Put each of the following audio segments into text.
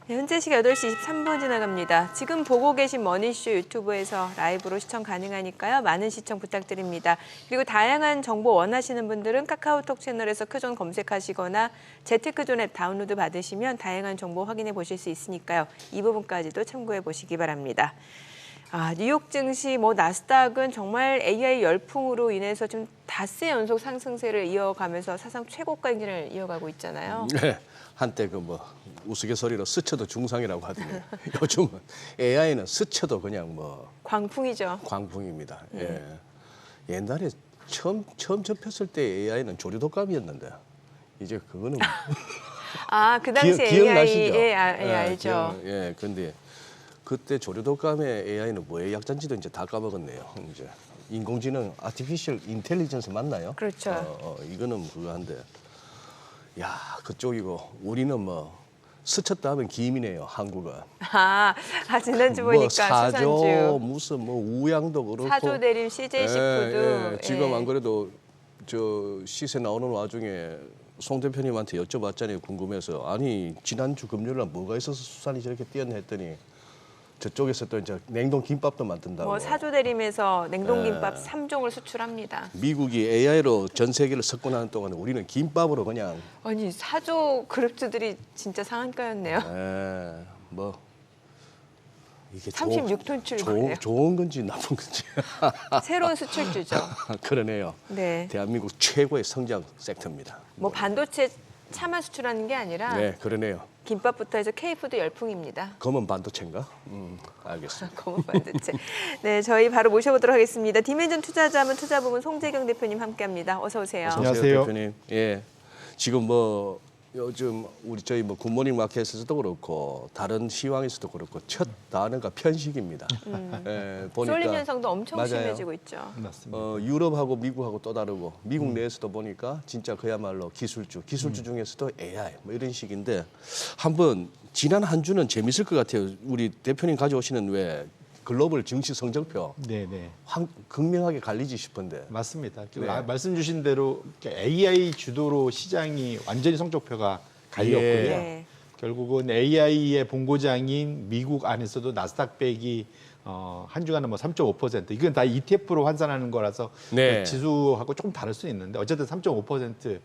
네, 현재 시각 8시 23분 지나갑니다. 지금 보고 계신 머니쇼 유튜브에서 라이브로 시청 가능하니까요. 많은 시청 부탁드립니다. 그리고 다양한 정보 원하시는 분들은 카카오톡 채널에서 크존 검색하시거나 재테크존 앱 다운로드 받으시면 다양한 정보 확인해 보실 수 있으니까요. 이 부분까지도 참고해 보시기 바랍니다. 뉴욕 증시, 나스닥은 정말 AI 열풍으로 인해서 좀 닷새 연속 상승세를 이어가면서 사상 최고가 행진을 이어가고 있잖아요. 네, 한때 우스갯소리로 스쳐도 중상이라고 하더니 요즘은 AI는 스쳐도 그냥 광풍이죠. 광풍입니다. 예. 옛날에 처음 접했을 때 AI는 조류독감이었는데 이제 그거는 그 당시 기억나시죠? AI 알죠. 근데 그때 조류독감의 AI는 뭐의 약자인지도 이제 다 까먹었네요. 이제 인공지능, 아티피셜 인텔리전스 맞나요? 그렇죠. 이거는 그거 한데, 야 그쪽이고 우리는 스쳤다 하면 김이네요, 한국은. 지난주 보니까 사조 수산주. 무슨 우양도 그렇고. 사조 대림 CJ 식푸드. 지금 안 그래도 저 시세 나오는 와중에 송 대표님한테 여쭤봤잖아요, 궁금해서. 아니 지난주 금요일날 뭐가 있어서 수산이 저렇게 뛰었나 했더니 저쪽에서 또 이제 냉동 김밥도 만든다고. 사조 대림에서 냉동김밥 3종을 수출합니다. 미국이 AI로 전 세계를 석권하는 동안 우리는 김밥으로 그냥. 아니 사조 그룹주들이 진짜 상한가였네요. 이게 36톤 출고래요. 좋은 건지 나쁜 건지. 새로운 수출주죠. 그러네요. 네. 대한민국 최고의 성장 섹터입니다. 반도체 차만 수출하는 게 아니라 네, 그러네요. 김밥부터 해서 K푸드 열풍입니다. 검은 반도체인가? 알겠습니다. 검은 반도체. 네, 저희 바로 모셔보도록 하겠습니다. 디멘전 투자자문 투자부문 송재경 대표님 함께합니다. 어서 오세요. 안녕하세요, 대표님. 예, 지금 요즘 저희 굿모닝 마켓에서도 그렇고 다른 시황에서도 그렇고 첫 단어가 편식입니다. 보니까 쏠림 현상도 엄청 맞아요. 심해지고 있죠. 맞습니다. 유럽하고 미국하고 또 다르고 미국 내에서도 보니까 진짜 그야말로 기술주 중에서도 AI 이런 식인데 한번 지난 한 주는 재밌을 것 같아요. 우리 대표님 가져오시는 왜 글로벌 증시 성적표 네네. 극명하게 갈리지 싶은데. 맞습니다. 네. 말씀 주신 대로 AI 주도로 시장이 완전히 성적표가 갈렸고요. 네. 결국은 AI의 본고장인 미국 안에서도 나스닥백이 한 주간에 3.5% 이건 다 ETF로 환산하는 거라서 네. 지수하고 조금 다를 수는 있는데 어쨌든 3.5%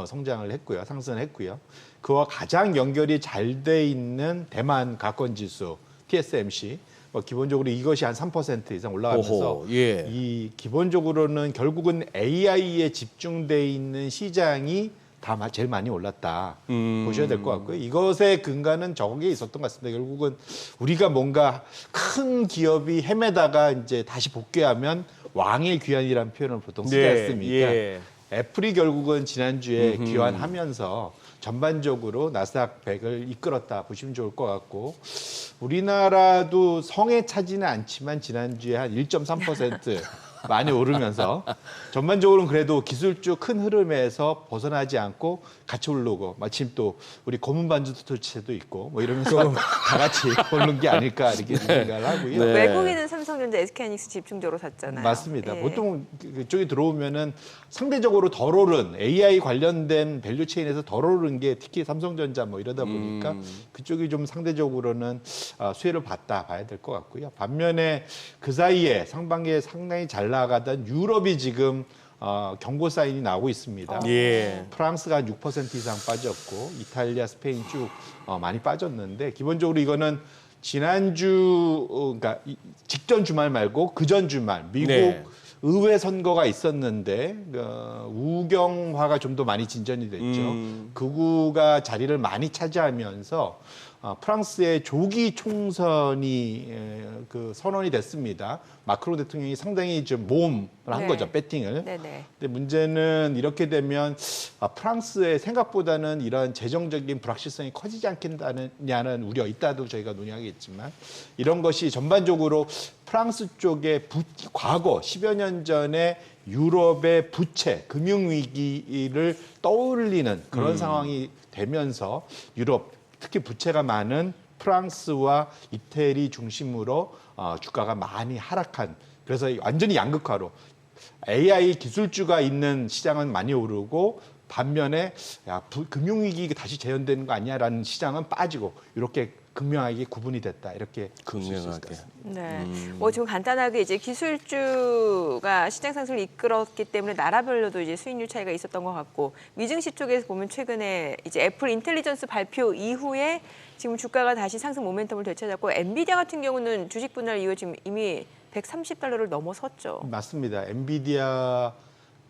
성장을 했고요. 상승을 했고요. 그와 가장 연결이 잘 돼 있는 대만 가권 지수 TSMC 기본적으로 이것이 한 3% 이상 올라가면서 오호, 예. 이 기본적으로는 결국은 AI에 집중돼 있는 시장이 다 제일 많이 올랐다 보셔야 될 것 같고요. 이것의 근간은 저기에 있었던 것 같습니다. 결국은 우리가 뭔가 큰 기업이 헤매다가 이제 다시 복귀하면 왕의 귀환이라는 표현을 보통 쓰지 않습니까? 예. 애플이 결국은 지난주에 귀환하면서 전반적으로 나스닥 100을 이끌었다 보시면 좋을 것 같고 우리나라도 성에 차지는 않지만 지난주에 한 1.3% 많이 오르면서 전반적으로는 그래도 기술주 큰 흐름에서 벗어나지 않고 같이 오르고 마침 또 우리 검은 반도체도 있고 이러면서 다 같이 오르는 게 아닐까 이렇게 생각을 하고요. 네. 외국인은 삼성전자, SK하이닉스 집중적으로 샀잖아요. 맞습니다. 예. 보통 그쪽이 들어오면은 상대적으로 덜 오른 AI 관련된 밸류 체인에서 덜 오른 게 특히 삼성전자 이러다 보니까 그쪽이 좀 상대적으로는 수혜를 봤다 봐야 될 것 같고요. 반면에 그 사이에 상반기에 상당히 잘 나가던 유럽이 지금 경고 사인이 나오고 있습니다. 예. 프랑스가 한 6% 이상 빠졌고 이탈리아, 스페인 쭉 많이 빠졌는데 기본적으로 이거는 지난주 그러니까 직전 주말 말고 그전 주말 미국 네. 의회 선거가 있었는데 우경화가 좀 더 많이 진전이 됐죠. 극우가 자리를 많이 차지하면서 프랑스의 조기 총선이 선언이 됐습니다. 마크롱 대통령이 상당히 좀 모험을 한 네. 거죠, 배팅을. 네네. 근데 문제는 이렇게 되면 프랑스의 생각보다는 이런 재정적인 불확실성이 커지지 않겠느냐는 우려 있다도 저희가 논의하겠지만 이런 것이 전반적으로 프랑스 쪽의 과거 10여 년 전에 유럽의 부채, 금융위기를 떠올리는 그런 상황이 되면서 유럽, 특히 부채가 많은 프랑스와 이태리 중심으로 주가가 많이 하락한 그래서 완전히 양극화로 AI 기술주가 있는 시장은 많이 오르고 반면에 금융위기 다시 재현되는 거 아니야라는 시장은 빠지고 이렇게 극명하게 구분이 됐다 이렇게 볼 수 있을 것 극명하게. 같습니다. 네. 뭐 지금 간단하게 이제 기술주가 시장 상승을 이끌었기 때문에 나라별로도 이제 수익률 차이가 있었던 것 같고 미증시 쪽에서 보면 최근에 이제 애플 인텔리전스 발표 이후에 지금 주가가 다시 상승 모멘텀을 되찾았고 엔비디아 같은 경우는 주식 분할 이후에 지금 이미 $130를 넘어섰죠. 맞습니다. 엔비디아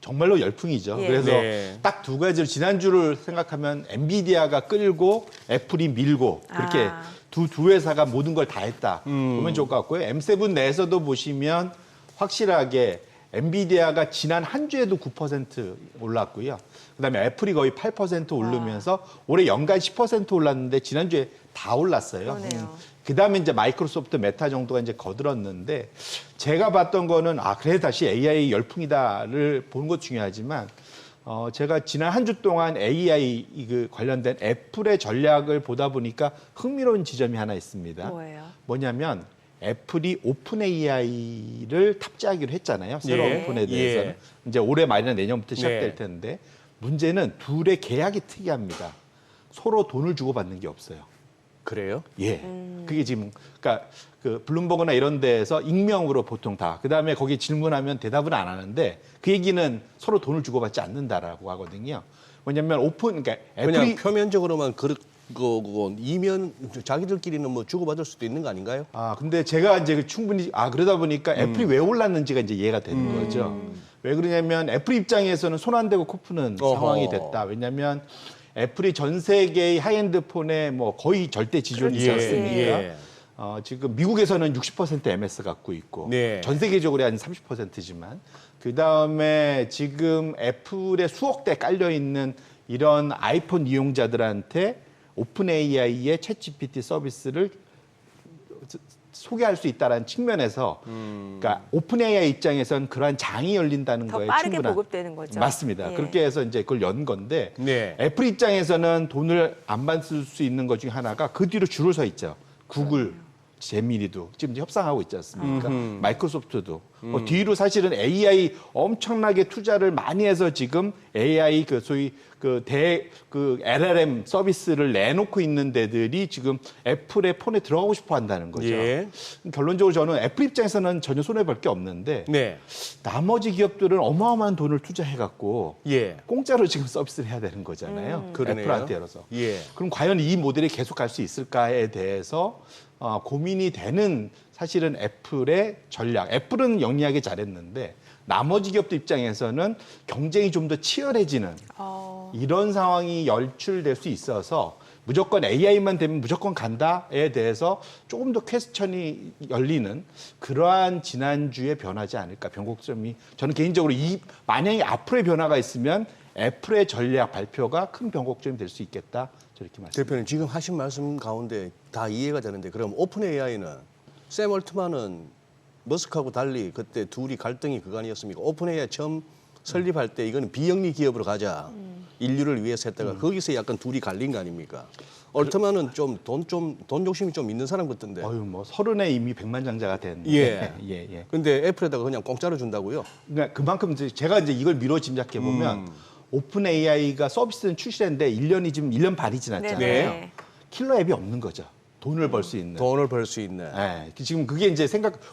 정말로 열풍이죠. 예. 그래서 네. 딱 두 가지를 지난주를 생각하면 엔비디아가 끌고 애플이 밀고 그렇게 아. 두 회사가 모든 걸 다 했다 보면 좋을 것 같고요. M7 내에서도 보시면 확실하게 엔비디아가 지난 한 주에도 9% 올랐고요. 그다음에 애플이 거의 8% 오르면서 올해 연간 10% 올랐는데 지난주에 다 올랐어요. 그러네요. 그다음에 이제 마이크로소프트 메타 정도가 이제 거들었는데 제가 봤던 거는 그래 다시 AI 열풍이다를 보는 것도 중요하지만 제가 지난 한 주 동안 AI 관련된 애플의 전략을 보다 보니까 흥미로운 지점이 하나 있습니다. 뭐예요? 뭐냐면 애플이 오픈 AI를 탑재하기로 했잖아요. 새로운 예. 오픈에 대해서는. 예. 이제 올해 말이나 내년부터 시작될 네. 텐데 문제는 둘의 계약이 특이합니다. 서로 돈을 주고받는 게 없어요. 그래요? 예. 그게 지금, 그러니까 그 블룸버그나 이런 데에서 익명으로 보통 다. 그 다음에 거기 질문하면 대답은 안 하는데 그 얘기는 서로 돈을 주고받지 않는다라고 하거든요. 뭐냐면 오픈, 그러니까 그냥 애플이. 표면적으로만 그거 이면 자기들끼리는 뭐 주고받을 수도 있는 거 아닌가요? 근데 제가 이제 충분히, 그러다 보니까 애플이 왜 올랐는지가 이제 이해가 되는 거죠. 왜 그러냐면 애플 입장에서는 손 안 대고 코 푸는 어허. 상황이 됐다. 왜냐면 애플이 전 세계의 하이엔드 폰에 뭐 거의 절대 지존이지 그렇지. 않습니까? 예. 지금 미국에서는 60% MS 갖고 있고 네. 전 세계적으로 한 30%지만 그 다음에 지금 애플에 수억 대 깔려 있는 이런 아이폰 이용자들한테 오픈 AI의 챗 GPT 서비스를 소개할 수 있다는 측면에서 그러니까 오픈 AI 입장에서는 그러한 장이 열린다는 더 거에 빠르게 충분한 보급되는 거죠. 맞습니다. 예. 그렇게 해서 이제 그걸 연 건데 네. 애플 입장에서는 돈을 안 받을 수 있는 것 중에 하나가 그 뒤로 줄을 서 있죠. 구글, 제미니도 지금 이제 협상하고 있지 않습니까? 마이크로소프트도 뒤로 사실은 AI 엄청나게 투자를 많이 해서 지금 AI 그 소위 그 LLM 서비스를 내놓고 있는 데들이 지금 애플의 폰에 들어가고 싶어 한다는 거죠. 예. 결론적으로 저는 애플 입장에서는 전혀 손해 볼 게 없는데 네. 나머지 기업들은 어마어마한 돈을 투자해 갖고 예. 공짜로 지금 서비스를 해야 되는 거잖아요. 그러네요. 애플한테 열어서. 예. 그럼 과연 이 모델이 계속 갈 수 있을까에 대해서 고민이 되는 사실은 애플의 전략. 애플은 영리하게 잘했는데 나머지 기업들 입장에서는 경쟁이 좀 더 치열해지는 이런 상황이 연출될 수 있어서 무조건 AI만 되면 무조건 간다에 대해서 조금 더 퀘스천이 열리는 그러한 지난주에 변하지 않을까 변곡점이 저는 개인적으로 만약에 앞으로의 변화가 있으면 애플의 전략 발표가 큰 변곡점이 될 수 있겠다 저렇게 말씀드립니다. 대표님 지금 하신 말씀 가운데 다 이해가 되는데 그럼 오픈 AI는 샘 얼트만은 머스크하고 달리 그때 둘이 갈등이 그거 아니었습니까? 오픈 AI 처음 설립할 때 이거는 비영리 기업으로 가자. 인류를 위해서 했다가 거기서 약간 둘이 갈린 거 아닙니까? 얼트만은 좀 돈 욕심이 좀 있는 사람 같던데. 뭐 30에 이미 백만장자가 된. 예. 예. 근데 애플에다가 그냥 공짜로 준다고요? 그러니까 그만큼 이제 제가 이제 이걸 미뤄 짐작해 보면 오픈 AI가 서비스는 출시했는데 1년이 지금 1년 반이 지났잖아요. 네. 킬러 앱이 없는 거죠. 돈을 벌 수 있는. 돈을 벌 수 있는. 네, 지금 그게 이제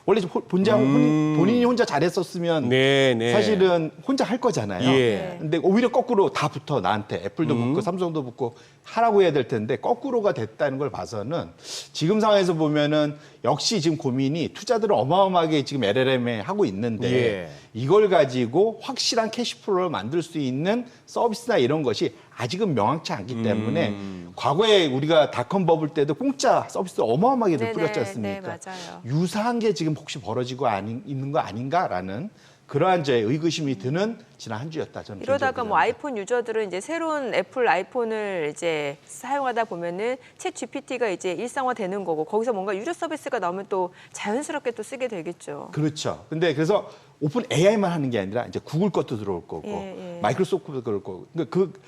원래 본인이 혼자 잘했었으면 네. 사실은 혼자 할 거잖아요. 예. 근데 오히려 거꾸로 다 붙어 나한테 애플도 붙고 삼성도 붙고 하라고 해야 될 텐데 거꾸로가 됐다는 걸 봐서는 지금 상황에서 보면은 역시 지금 고민이 투자들을 어마어마하게 지금 LLM에 하고 있는데 예. 이걸 가지고 확실한 캐시플로우를 만들 수 있는 서비스나 이런 것이 아직은 명확치 않기 때문에 과거에 우리가 닷컴 버블 때도 공짜 서비스 어마어마하게 네네, 뿌렸지 않습니까? 네, 맞아요. 유사한 게 지금 혹시 벌어지고 있는 거 아닌가라는 그러한 제 의구심이 드는 지난 한 주였다. 저는 이러다가 뭐 개인적으로 아이폰 유저들은 이제 새로운 애플 아이폰을 이제 사용하다 보면은 챗 GPT가 이제 일상화되는 거고 거기서 뭔가 유료 서비스가 나오면 또 자연스럽게 또 쓰게 되겠죠. 그렇죠. 근데 그래서 오픈 AI만 하는 게 아니라 이제 구글 것도 들어올 거고 예. 마이크로소프트도 그럴 거고 그러니까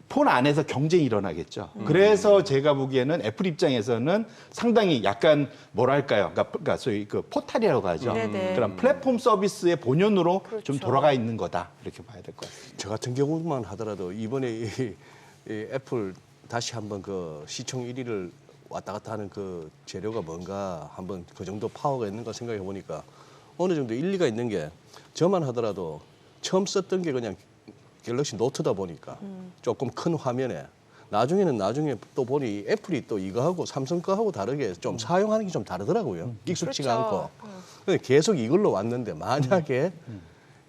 폰 안에서 경쟁이 일어나겠죠. 그래서 제가 보기에는 애플 입장에서는 상당히 약간 뭐랄까요? 그러니까 소위 그 포탈이라고 하죠. 네네. 그런 플랫폼 서비스의 본연으로 그렇죠. 좀 돌아가 있는 거다. 이렇게 봐야 될 것 같습니다. 저 같은 경우만 하더라도 이번에 이 애플 다시 한번 그 시총 1위를 왔다 갔다 하는 그 재료가 뭔가 한번 그 정도 파워가 있는가 생각해 보니까 어느 정도 일리가 있는 게 저만 하더라도 처음 썼던 게 그냥 갤럭시 노트다 보니까 조금 큰 화면에 나중에 또 보니 애플이 또 이거하고 삼성 거하고 다르게 좀 사용하는 게 좀 다르더라고요. 익숙지가 그렇죠. 않고. 근데 계속 이걸로 왔는데 만약에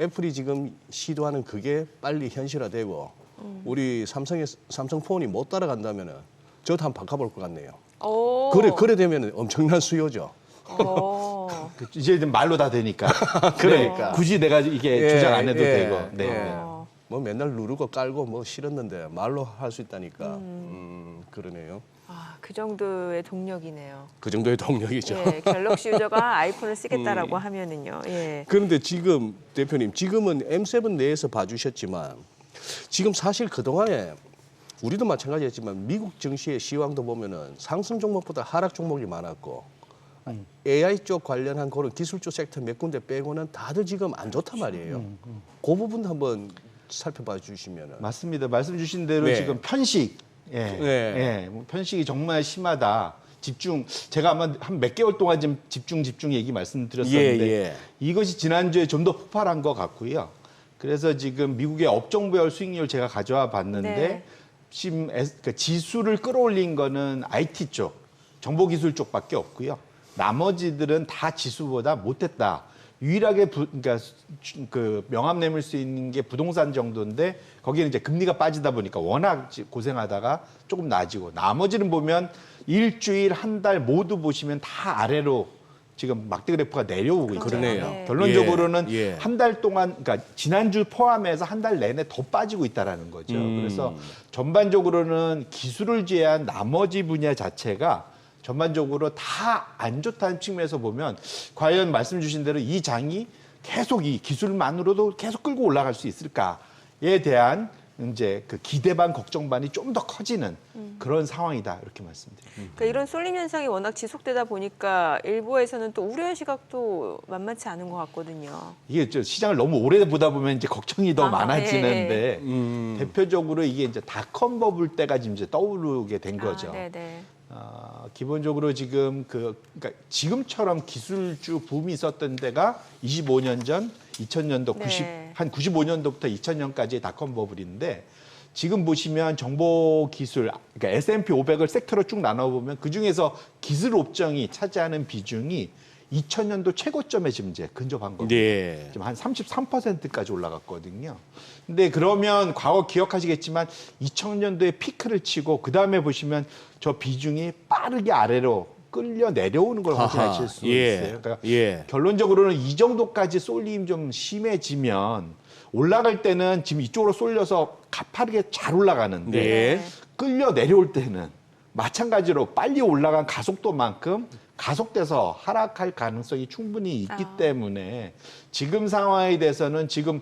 애플이 지금 시도하는 그게 빨리 현실화되고 우리 삼성 폰이 못 따라간다면은 저도 한번 바꿔볼 것 같네요. 오. 그래 되면 엄청난 수요죠. 오. 이제 말로 다 되니까. 그러니까. 네, 굳이 내가 이게 조작 안 해도 되고. 네. 어. 뭐 맨날 누르고 깔고 뭐 싫었는데 말로 할 수 있다니까. 그러네요. 아, 그 정도의 동력이네요. 그 정도의 동력이죠. 예, 갤럭시 유저가 아이폰을 쓰겠다라고 하면은요. 예. 그런데 지금 대표님 지금은 M7 내에서 봐주셨지만 지금 사실 그동안에 우리도 마찬가지였지만 미국 증시의 시황도 보면은 상승 종목보다 하락 종목이 많았고 AI 쪽 관련한 그런 기술 쪽 섹터 몇 군데 빼고는 다들 지금 안 좋단 말이에요. 그 부분도 한번 살펴봐 주시면은. 맞습니다. 말씀 주신 대로 네. 지금 편식, 네. 뭐 편식이 정말 심하다. 집중, 제가 아마 한 몇 개월 동안 좀 집중 얘기 말씀드렸었는데 예. 이것이 지난주에 좀 더 폭발한 것 같고요. 그래서 지금 미국의 업종별 수익률 제가 가져와 봤는데 네. 지금 그러니까 지수를 끌어올린 거는 IT 쪽, 정보기술 쪽밖에 없고요. 나머지들은 다 지수보다 못했다. 유일하게 그러니까 그 명함 내밀 수 있는 게 부동산 정도인데 거기는 이제 금리가 빠지다 보니까 워낙 고생하다가 조금 나아지고 나머지는 보면 일주일 한 달 모두 보시면 다 아래로 지금 막대 그래프가 내려오고 있잖아요. 그러네요. 네. 결론적으로는 예. 한 달 동안 그러니까 지난주 포함해서 한 달 내내 더 빠지고 있다라는 거죠. 그래서 전반적으로는 기술을 제외한 나머지 분야 자체가 전반적으로 다 안 좋다는 측면에서 보면 과연 말씀 주신 대로 이 장이 계속 이 기술만으로도 계속 끌고 올라갈 수 있을까에 대한 이제 그 기대 반 걱정 반이 좀 더 커지는 그런 상황이다 이렇게 말씀드립니다. 그러니까 이런 쏠림 현상이 워낙 지속되다 보니까 일부에서는 또 우려의 시각도 만만치 않은 것 같거든요. 이게 저 시장을 너무 오래 보다 보면 이제 걱정이 더 아, 많아지는데 대표적으로 이게 이제 닷컴 버블 때가 지금 이제 떠오르게 된 거죠. 아, 네네. 기본적으로 지금 그러니까 지금처럼 기술주 붐이 있었던 데가 25년 전 2000년도 네. 한 95년도부터 2000년까지의 닷컴 버블인데 지금 보시면 정보 기술 그러니까 S&P 500을 섹터로 쭉 나눠 보면 그 중에서 기술 업종이 차지하는 비중이 2000년도 최고점에 지금 이제 근접한 겁니다. 네. 지금 한 33%까지 올라갔거든요. 근데 그러면 과거 기억하시겠지만 2000년도에 피크를 치고 그 다음에 보시면 저 비중이 빠르게 아래로 끌려 내려오는 걸 확인하실 수 있어요. 그러니까 결론적으로는 이 정도까지 쏠림이 좀 심해지면 올라갈 때는 지금 이쪽으로 쏠려서 가파르게 잘 올라가는데 네. 끌려 내려올 때는 마찬가지로 빨리 올라간 가속도만큼 가속돼서 하락할 가능성이 충분히 있기 때문에 지금 상황에 대해서는 지금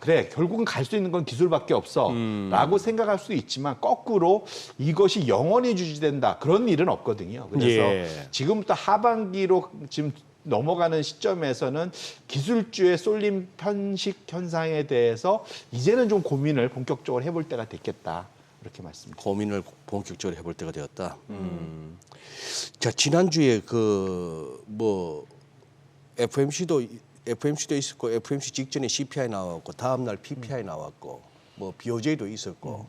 그래 결국은 갈 수 있는 건 기술밖에 없어 라고 생각할 수 있지만 거꾸로 이것이 영원히 유지된다 그런 일은 없거든요. 그래서 지금부터 하반기로 지금 넘어가는 시점에서는 기술주의 쏠림 편식 현상에 대해서 이제는 좀 고민을 본격적으로 해볼 때가 됐겠다 이렇게 말씀드립니다. 고민을 본격적으로 해볼 때가 되었다. 자 지난주에 그 뭐 FMC도 있었고 FMC 직전에 CPI 나왔고 다음 날 PPI 나왔고 뭐 BOJ도 있었고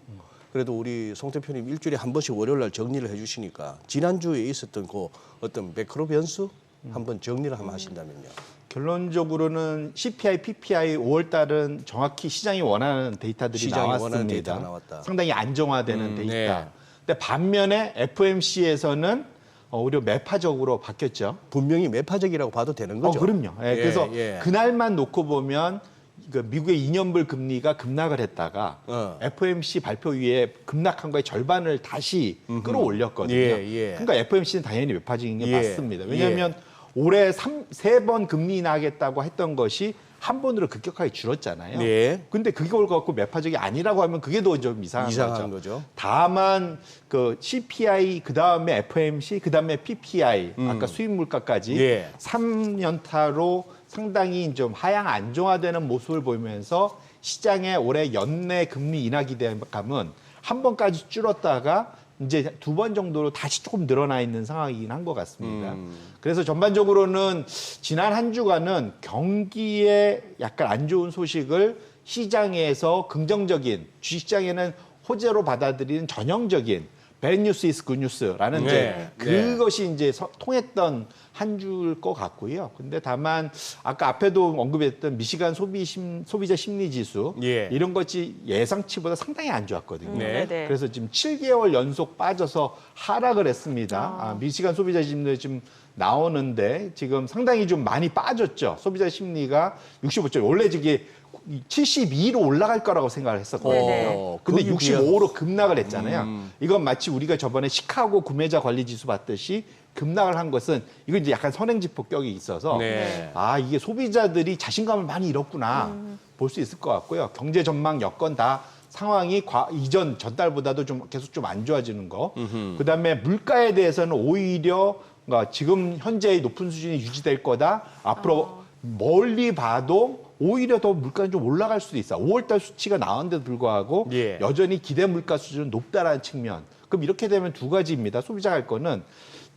그래도 우리 송 대표님 일주일에 한 번씩 월요일 날 정리를 해주시니까 지난주에 있었던 그 어떤 매크로 변수 한번 정리를 한번 하신다면요. 결론적으로는 CPI, PPI 5월 달은 정확히 시장이 원하는 데이터들이 시장이 원하는 나왔습니다. 데이터가 나왔다. 상당히 안정화되는 데이터. 네. 근데 반면에 FMC에서는 오히려 매파적으로 바뀌었죠. 분명히 매파적이라고 봐도 되는 거죠. 그럼요. 예, 그래서 그날만 놓고 보면 그 미국의 2년물 금리가 급락을 했다가 FOMC 발표 위에 급락한 거의 절반을 다시 끌어올렸거든요. 그러니까 FOMC는 당연히 매파적인 게 맞습니다. 왜냐하면 올해 3번 금리 인하하겠다고 했던 것이 한 번으로 급격하게 줄었잖아요. 네. 근데 그걸 갖고 매파적이 아니라고 하면 그게 더 좀 이상한 거죠. 다만 그 CPI 그다음에 FOMC 그다음에 PPI 아까 수입 물가까지 예. 3연타로 상당히 좀 하향 안정화되는 모습을 보이면서 시장의 올해 연내 금리 인하 기대감은 한 번까지 줄었다가 이제 두 번 정도로 다시 조금 늘어나 있는 상황이긴 한 것 같습니다. 그래서 전반적으로는 지난 한 주간은 경기에 약간 안 좋은 소식을 시장에서 긍정적인 주식시장에는 호재로 받아들이는 전형적인 bad news is good news라는 이제 그것이 이제 통했던 한 주일 것 같고요. 근데 다만 아까 앞에도 언급했던 미시간 소비자 심리 지수 예. 이런 것이 예상치보다 상당히 안 좋았거든요. 네. 네. 그래서 지금 7개월 연속 빠져서 하락을 했습니다. 미시간 소비자 심리 지금 나오는데 지금 상당히 좀 많이 빠졌죠. 소비자 심리가 65점. 원래 이게 72로 올라갈 거라고 생각을 했었거든요. 네네. 근데 거기 65로 급락을 했잖아요. 이건 마치 우리가 저번에 시카고 구매자 관리 지수 봤듯이 급락을 한 것은 이거 이제 약간 선행지폭격이 있어서 네. 아 이게 소비자들이 자신감을 많이 잃었구나 볼 수 있을 것 같고요. 경제 전망 여건 다 상황이 이전 전달보다도 좀 계속 좀 안 좋아지는 거. 그다음에 물가에 대해서는 오히려 그러니까 지금 현재의 높은 수준이 유지될 거다. 앞으로 멀리 봐도 오히려 더 물가는 좀 올라갈 수도 있어. 5월달 수치가 나왔는데도 불구하고 예. 여전히 기대 물가 수준은 높다라는 측면. 그럼 이렇게 되면 두 가지입니다. 소비자가 할 거는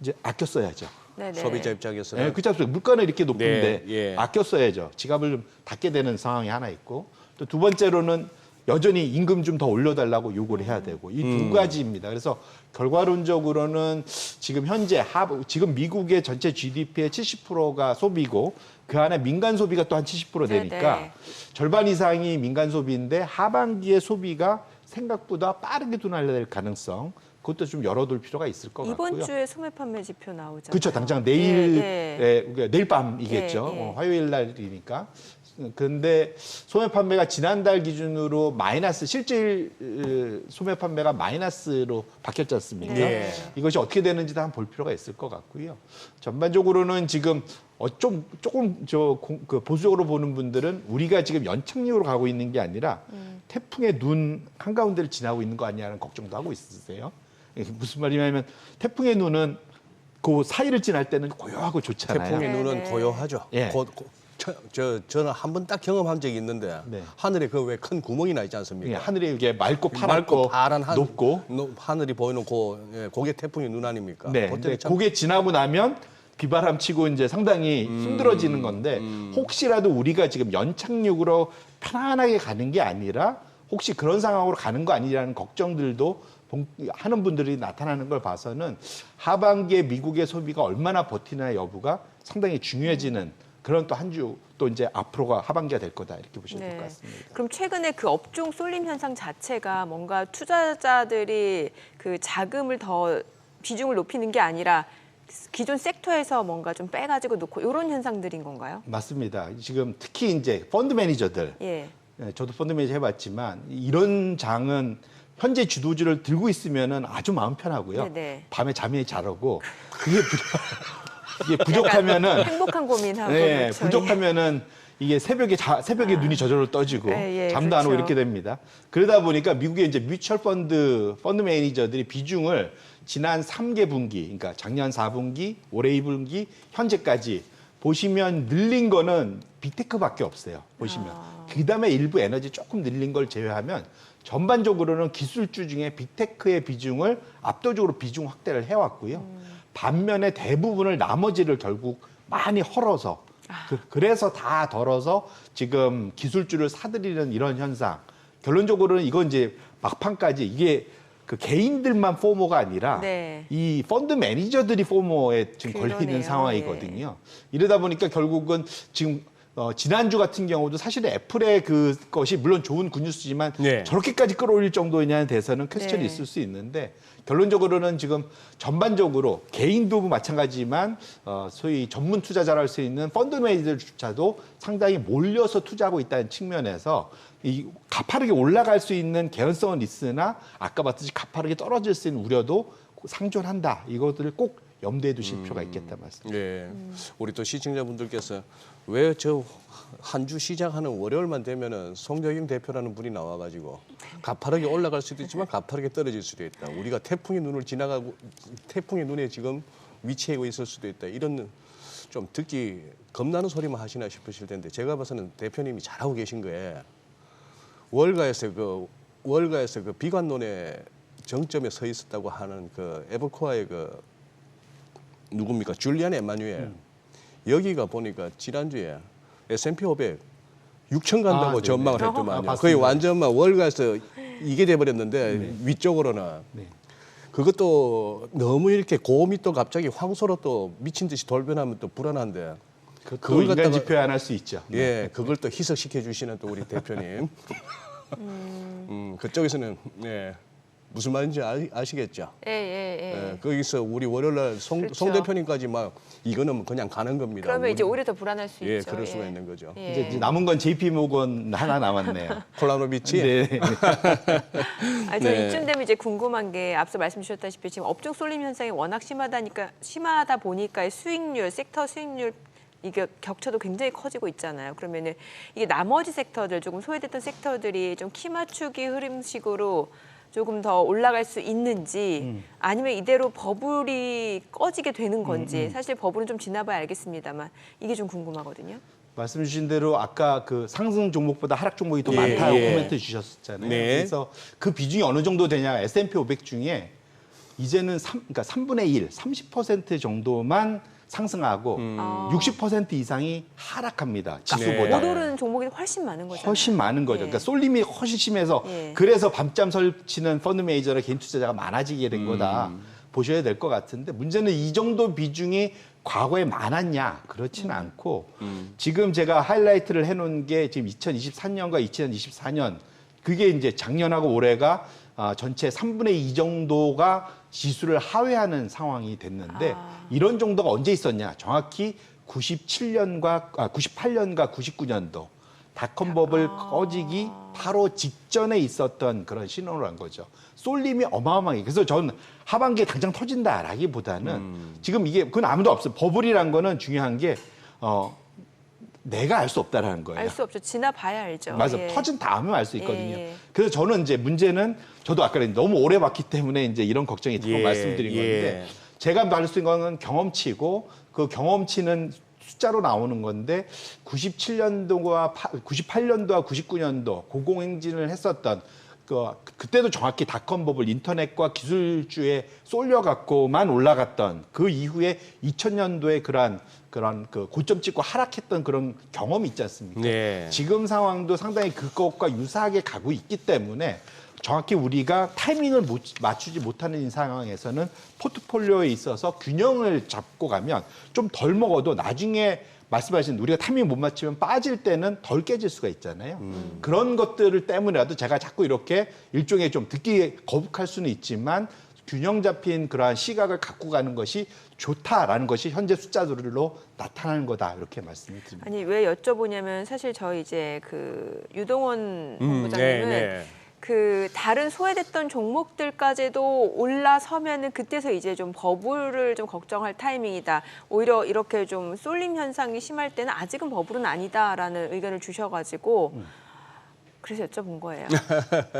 이제 아껴 써야죠. 네네. 소비자 입장에서는 네, 그렇죠. 물가는 이렇게 높은데 네, 예. 아껴 써야죠. 지갑을 좀 닫게 되는 상황이 하나 있고 또 두 번째로는 여전히 임금 좀 더 올려달라고 요구를 해야 되고 이 두 가지입니다. 그래서 결과론적으로는 지금 현재 지금 미국의 전체 GDP의 70%가 소비고 그 안에 민간 소비가 또 한 70% 되니까 네네. 절반 이상이 민간 소비인데 하반기에 소비가 생각보다 빠르게 둔화될 가능성 그것도 좀 열어둘 필요가 있을 것 이번 같고요. 주에 소매 판매 지표 나오잖아요. 그렇죠. 당장 내일, 예. 내일 밤이겠죠. 예, 예. 화요일 날이니까. 그런데 소매 판매가 지난달 기준으로 마이너스, 실질 소매 판매가 마이너스로 바뀌었지 않습니까? 네. 이것이 어떻게 되는지도 한번 볼 필요가 있을 것 같고요. 전반적으로는 지금 조금 그 보수적으로 보는 분들은 우리가 지금 연착륙으로 가고 있는 게 아니라 태풍의 눈 한가운데를 지나고 있는 거 아니냐는 걱정도 하고 있으세요. 이게 무슨 말이냐면 태풍의 눈은 그 사이를 지날 때는 고요하고 좋잖아요. 태풍의 네, 눈은 네. 고요하죠. 예. 저는 한 번 딱 경험한 적이 있는데 네. 하늘에 그 왜 큰 구멍이 나 있지 예, 않습니까? 하늘이 이게 맑고 파랗고 파란 높고 하늘이 보이는 그게 태풍의 눈 아닙니까? 네. 그때는 근데 참 그게 지나고 나면 비바람 치고 이제 상당히 힘들어지는 건데 혹시라도 우리가 지금 연착륙으로 편안하게 가는 게 아니라 혹시 그런 상황으로 가는 거 아니라는 걱정들도 하는 분들이 나타나는 걸 봐서는 하반기에 미국의 소비가 얼마나 버티나 여부가 상당히 중요해지는 그런 또 한 주 또 이제 앞으로가 하반기가 될 거다 이렇게 보셔도 될 것 같습니다. 그럼 최근에 그 업종 쏠림 현상 자체가 뭔가 투자자들이 그 자금을 더 비중을 높이는 게 아니라 기존 섹터에서 뭔가 좀 빼가지고 놓고 이런 현상들인 건가요? 맞습니다. 지금 특히 이제 펀드 매니저들 예. 저도 펀드 매니저 해봤지만 이런 장은 현재 주도주를 들고 있으면은 아주 마음 편하고요. 네네. 밤에 잠이 잘 오고 이게 부족하면은 행복한 고민하고 네, 그렇죠. 부족하면은 이게 새벽에 눈이 저절로 떠지고 예, 잠도 안 오고 그렇죠. 이렇게 됩니다. 그러다 보니까 미국의 이제 뮤추얼 펀드 매니저들이 비중을 지난 3개 분기, 그러니까 작년 4분기, 올해 2분기, 현재까지 보시면 늘린 거는 빅테크밖에 없어요. 보시면. 그다음에 일부 에너지 조금 늘린 걸 제외하면 전반적으로는 기술주 중에 빅테크의 비중을 압도적으로 비중 확대를 해왔고요. 반면에 대부분을 나머지를 결국 많이 헐어서 그래서 다 덜어서 지금 기술주를 사들이는 이런 현상. 결론적으로는 이건 이제 막판까지 이게 그 개인들만 포모가 아니라 네. 이 펀드 매니저들이 포모에 지금 걸려 있는 그러네요. 상황이거든요. 이러다 보니까 결국은 지금 지난주 같은 경우도 사실은 애플의 그것이 물론 좋은 굿뉴스지만 네. 저렇게까지 끌어올릴 정도냐에 대해서는 퀘스천이 네. 있을 수 있는데 결론적으로는 지금 전반적으로 개인도 마찬가지지만 소위 전문 투자자를 할 수 있는 펀드 매니저들조차도 상당히 몰려서 투자하고 있다는 측면에서 이 가파르게 올라갈 수 있는 개연성은 있으나 아까 봤듯이 가파르게 떨어질 수 있는 우려도 상존한다. 이것들을 꼭 염두에 두실 필요가 있겠다 말씀. 네. 우리 또 시청자분들께서 왜 저 한 주 시작하는 월요일만 되면은 송교경 대표라는 분이 나와가지고 가파르게 올라갈 수도 있지만 가파르게 떨어질 수도 있다. 우리가 태풍의 눈을 지나가고 태풍의 눈에 지금 위치하고 있을 수도 있다. 이런 좀 듣기 겁나는 소리만 하시나 싶으실 텐데 제가 봐서는 대표님이 잘하고 계신 거에 월가에서 그 비관론의 정점에 서 있었다고 하는 그 에버코아의 그 누굽니까 줄리안 에마뉴엘 여기가 보니까 지난주에 S&P 500 6천 간다고 네네. 전망을 했더만요. 봤습니다. 거의 완전 막 월가에서 이게 돼버렸는데 위쪽으로는 네. 그것도 너무 이렇게 고음이 또 갑자기 황소로 또 미친 듯이 돌변하면 또 불안한데 그것도 인간 지표에 안 할 수 있죠. 예 그걸 또 희석시켜 주시는 또 우리 대표님 그쪽에서는 예 무슨 말인지 아시겠죠? 예, 거기서 우리 월요일날 송 그렇죠. 대표님까지 막 이거는 그냥 가는 겁니다. 그러면 이제 우리- 오히려 더 불안할 수 예 있죠. 그럴 수가 있는 거죠. 예. 이제 남은 건 JP 모건 하나 남았네요. 콜라노비치 네. 아니, 저는 네. 이쯤 되면 이제 궁금한 게 앞서 말씀 주셨다시피 지금 업종 쏠림 현상이 워낙 심하다 보니까 수익률, 섹터 수익률 이게 격차도 굉장히 커지고 있잖아요. 그러면은 이게 나머지 섹터들 조금 소외됐던 섹터들이 좀 키 맞추기 흐름식으로 조금 더 올라갈 수 있는지 아니면 이대로 버블이 꺼지게 되는 건지 사실 버블은 좀 지나봐야 알겠습니다만 이게 좀 궁금하거든요. 말씀 주신 대로 아까 그 상승 종목보다 하락 종목이 더 예, 많다고 예. 코멘트 주셨잖아요. 네. 그래서 그 비중이 어느 정도 되냐 S&P 500 중에 이제는 그러니까 3분의 1, 30% 정도만 상승하고 60% 이상이 하락합니다. 지수보다. 오르는 종목이 훨씬 많은 거잖아요. 훨씬 많은 거죠. 예. 그러니까 쏠림이 훨씬 심해서 예. 그래서 밤잠 설치는 펀드 매니저나 개인 투자자가 많아지게 된 거다 보셔야 될 것 같은데 문제는 이 정도 비중이 과거에 많았냐 그렇지는 않고 지금 제가 하이라이트를 해놓은 게 지금 2023년과 2024년 그게 이제 작년하고 올해가 전체 3분의 2 정도가 지수를 하회하는 상황이 됐는데 이런 정도가 언제 있었냐? 정확히 98년과 99년도 닷컴 버블 꺼지기 바로 직전에 있었던 그런 신호란 거죠. 쏠림이 어마어마하게. 그래서 저는 하반기에 당장 터진다라기보다는 지금 이게 그건 아무도 없어요. 버블이란 거는 중요한 게 내가 알 수 없다라는 거예요. 알 수 없죠. 지나봐야 알죠. 맞아. 예. 터진 다음에 알 수 있거든요. 예. 그래서 저는 이제 문제는 저도 아까 너무 오래 봤기 때문에 이제 이런 걱정이 들어 예, 말씀드린 건데 제가 말할 수 있는 건 경험치고 그 경험치는 숫자로 나오는 건데 97년도와 98년도와 99년도 고공행진을 했었던 그때도 정확히 닷컴 버블 인터넷과 기술주에 쏠려갖고만 올라갔던 그 이후에 2000년도에 그런 그 고점 찍고 하락했던 그런 경험이 있지 않습니까? 네. 지금 상황도 상당히 그것과 유사하게 가고 있기 때문에 정확히 우리가 타이밍을 맞추지 못하는 상황에서는 포트폴리오에 있어서 균형을 잡고 가면 좀 덜 먹어도 나중에 말씀하신 우리가 타이밍 못 맞추면 빠질 때는 덜 깨질 수가 있잖아요. 그런 것들을 때문에라도 제가 자꾸 이렇게 일종의 좀 듣기 거북할 수는 있지만 균형 잡힌 그러한 시각을 갖고 가는 것이 좋다라는 것이 현재 숫자들로 나타나는 거다 이렇게 말씀을 드립니다. 아니 왜 여쭤보냐면 사실 저희 이제 그 유동원 본부장님은 그 다른 소외됐던 종목들까지도 올라서면은 그때서 이제 좀 버블을 좀 걱정할 타이밍이다. 오히려 이렇게 좀 쏠림 현상이 심할 때는 아직은 버블은 아니다라는 의견을 주셔가지고 그래서 여쭤본 거예요.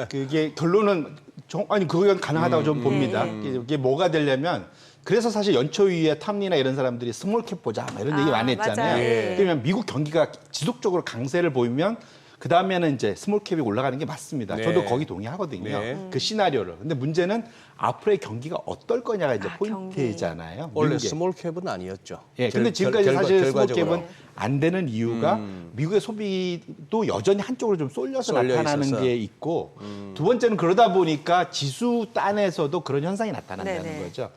그게 결론은 그건 가능하다고 저는 봅니다. 이게 뭐가 되려면 그래서 사실 연초위에 탐리나 이런 사람들이 스몰캡 보자 막 이런 얘기 많이 했잖아요. 맞아요. 예. 그러면 미국 경기가 지속적으로 강세를 보이면 그 다음에는 이제 스몰캡이 올라가는 게 맞습니다. 네. 저도 거기 동의하거든요. 네. 그 시나리오를. 근데 문제는 앞으로의 경기가 어떨 거냐가 이제 포인트잖아요. 원래 미국의. 스몰캡은 아니었죠. 예, 근데 지금까지 사실 결과적으로. 스몰캡은 안 되는 이유가 미국의 소비도 여전히 한쪽으로 좀 쏠려서 쏠려 나타나는 있어서. 게 있고 두 번째는 그러다 보니까 지수 딴에서도 그런 현상이 나타난다는 네네. 거죠.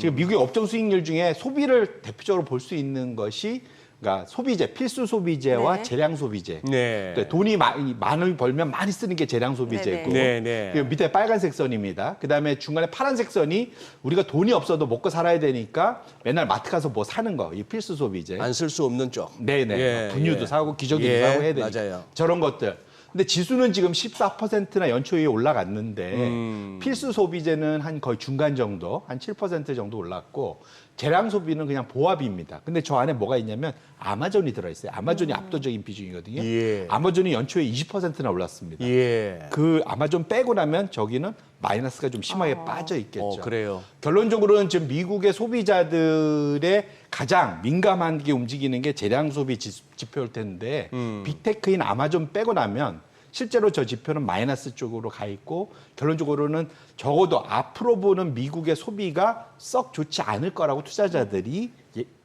지금 미국의 업종 수익률 중에 소비를 대표적으로 볼 수 있는 것이 그러니까 소비재, 필수 소비재와 네. 재량 소비재. 네. 돈이 많이 벌면 많이 쓰는 게 재량 소비재고 네네. 네, 네. 그리고 밑에 빨간색 선입니다. 그다음에 중간에 파란색 선이 우리가 돈이 없어도 먹고 살아야 되니까 맨날 마트 가서 뭐 사는 거, 이 필수 소비재. 안 쓸 수 없는 쪽. 네네. 예, 분유도 예. 사고 기저귀도 예, 사고 해야 되니까. 맞아요. 저런 것들. 근데 지수는 지금 14%나 연초에 올라갔는데 필수 소비재는 한 거의 중간 정도, 한 7% 정도 올랐고 재량 소비는 그냥 보합입니다. 근데 저 안에 뭐가 있냐면 아마존이 들어있어요. 아마존이 압도적인 비중이거든요. 예. 아마존이 연초에 20%나 올랐습니다. 예. 그 아마존 빼고 나면 저기는 마이너스가 좀 심하게 빠져 있겠죠. 그래요. 결론적으로는 지금 미국의 소비자들의 가장 민감하게 움직이는 게 재량 소비 지표일 텐데 빅테크인 아마존 빼고 나면 실제로 저 지표는 마이너스 쪽으로 가 있고 결론적으로는 적어도 앞으로 보는 미국의 소비가 썩 좋지 않을 거라고 투자자들이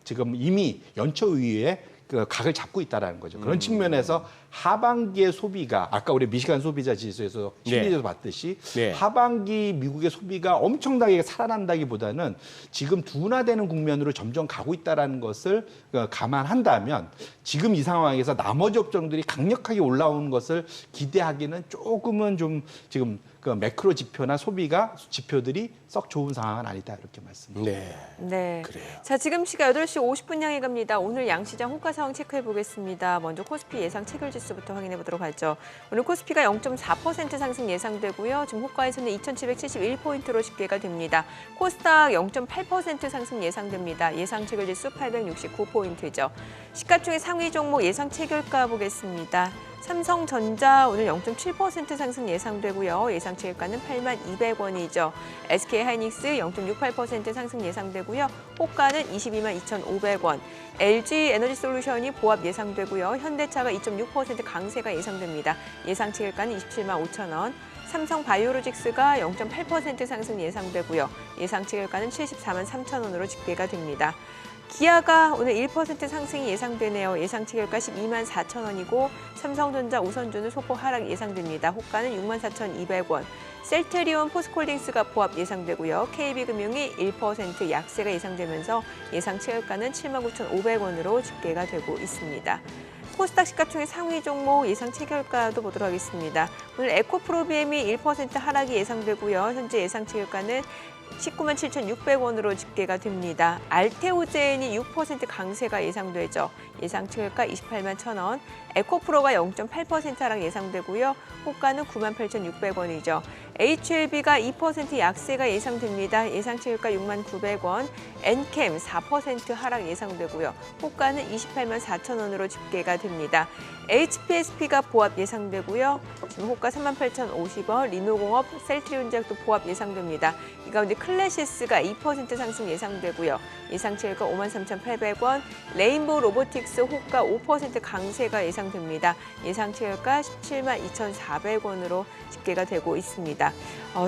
지금 이미 연초 이후에 그 각을 잡고 있다라는 거죠. 그런 측면에서 하반기의 소비가 아까 우리 미시간 소비자 지수에서 심리에서 봤듯이 네. 하반기 미국의 소비가 엄청나게 살아난다기보다는 지금 둔화되는 국면으로 점점 가고 있다라는 것을 감안한다면 지금 이 상황에서 나머지 업종들이 강력하게 올라오는 것을 기대하기는 조금은 좀 지금 그 매크로 지표나 소비가 지표들이 썩 좋은 상황은 아니다 이렇게 말씀드립니다. 네. 네. 그래요. 자, 지금 시각 8시 50분 향해 갑니다. 오늘 양시장 호가 상황 체크해 보겠습니다. 먼저 코스피 예상 체결 지수부터 확인해 보도록 하죠. 오늘 코스피가 0.4% 상승 예상되고요. 지금 호가에서는 2,771포인트로 집계가 됩니다. 코스닥 0.8% 상승 예상됩니다. 예상 체결 지수 869포인트죠. 시가총액 상위 종목 예상 체결가 보겠습니다. 삼성전자 오늘 0.7% 상승 예상되고요. 예상 체결가는 82,200원이죠. SK하이닉스 0.68% 상승 예상되고요. 호가는 222,500원. LG에너지솔루션이 보합 예상되고요. 현대차가 2.6% 강세가 예상됩니다. 예상 체결가는 275,000원. 삼성바이오로직스가 0.8% 상승 예상되고요. 예상 체결가는 743,000원으로 집계가 됩니다. 기아가 오늘 1% 상승이 예상되네요. 예상 체결가 124,000원이고 삼성전자, 우선주는 소폭 하락 예상됩니다. 호가는 64,200원. 셀트리온, 포스콜딩스가 보합 예상되고요. KB금융이 1% 약세가 예상되면서 예상 체결가는 79,500원으로 집계가 되고 있습니다. 코스닥 시가총액 상위 종목 예상 체결가도 보도록 하겠습니다. 오늘 에코프로비엠이 1% 하락이 예상되고요. 현재 예상 체결가는 197,600원으로 집계가 됩니다. 알테오젠이 6% 강세가 예상되죠. 예상 체결가 281,000원. 에코프로가 0.8% 하락 예상되고요. 호가는 98,600원이죠. HLB가 2% 약세가 예상됩니다. 예상 체결가 69,000원. 엔캠 4% 하락 예상되고요. 호가는 284,000원으로 집계가 됩니다. HPSP가 보합 예상되고요. 지금 호가 38,050원. 리노공업, 셀트리온제약도 보합 예상됩니다. 이 가운데 클래시스가 2% 상승 예상되고요. 예상 체결가 53,800원. 레인보우 로보틱스 호가 5% 강세가 예상됩니다. 예상 체결가 172,400원으로 집계가 되고 있습니다.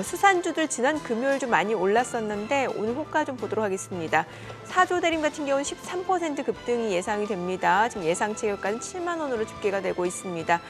수산주들 지난 금요일 좀 많이 올랐었는데 오늘 호가 좀 보도록 하겠습니다. 사조대림 같은 경우는 13% 급등이 예상이 됩니다. 지금 예상 체결가는 7만 원으로 집계가 되고 있습니다.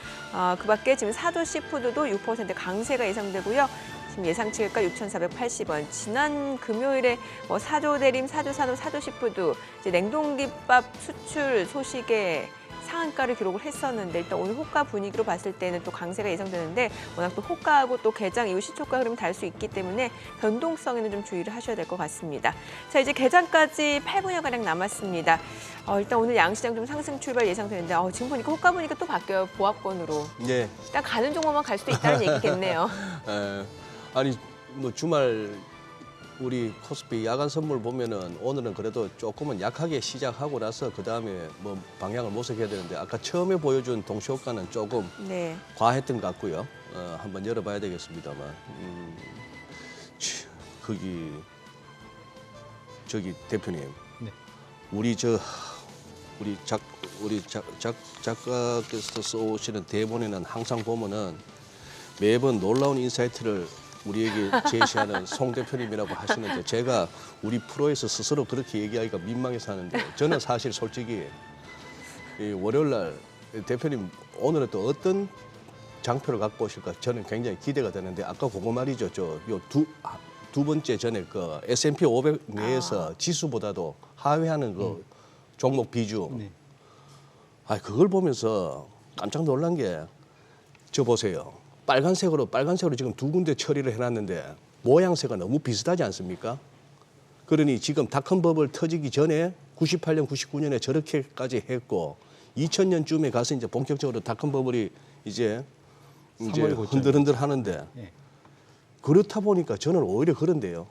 그 밖에 지금 사조 시푸드도 6% 강세가 예상되고요. 지금 예상 체결가 6,480원. 지난 금요일에 사조대림, 사조산업, 사조시푸드 이제 냉동김밥 수출 소식에 상한가를 기록을 했었는데 일단 오늘 호가 분위기로 봤을 때는 또 강세가 예상되는데 워낙 또 호가하고 또 개장 이후 시초가 흐름이 다를 수 있기 때문에 변동성에는 좀 주의를 하셔야 될 것 같습니다. 자, 이제 개장까지 8분여가량 남았습니다. 일단 오늘 양시장 좀 상승 출발 예상되는데 지금 보니까 호가 보니까 또 바뀌어요. 보합권으로. 네. 일단 가는 종목만 갈 수도 있다는 얘기겠네요. 아니 뭐 주말 우리 코스피 야간 선물 보면은 오늘은 그래도 조금은 약하게 시작하고 나서 그 다음에 뭐 방향을 모색해야 되는데 아까 처음에 보여준 동시효과는 조금 네. 과했던 것 같고요. 한번 열어봐야 되겠습니다만 저기 대표님, 네. 우리 작가께서 써오시는 대본에는 항상 보면은 매번 놀라운 인사이트를 우리에게 제시하는 송 대표님이라고 하시는데 제가 우리 프로에서 스스로 그렇게 얘기하기가 민망해서 하는데 저는 사실 솔직히 이 월요일 날 대표님 오늘은 또 어떤 장표를 갖고 오실까 저는 굉장히 기대가 되는데 아까 그거 말이죠. 두 번째 전에 그 S&P 500 내에서 지수보다도 하회하는 그 종목 비중. 네. 그걸 보면서 깜짝 놀란 게 저 보세요. 빨간색으로 지금 두 군데 처리를 해놨는데 모양새가 너무 비슷하지 않습니까? 그러니 지금 닷컴 버블 터지기 전에 98년, 99년에 저렇게까지 했고 2000년쯤에 가서 이제 본격적으로 닷컴 버블이 이제 이제 3월 고점. 흔들흔들 하는데 예. 그렇다 보니까 저는 오히려 그런데요.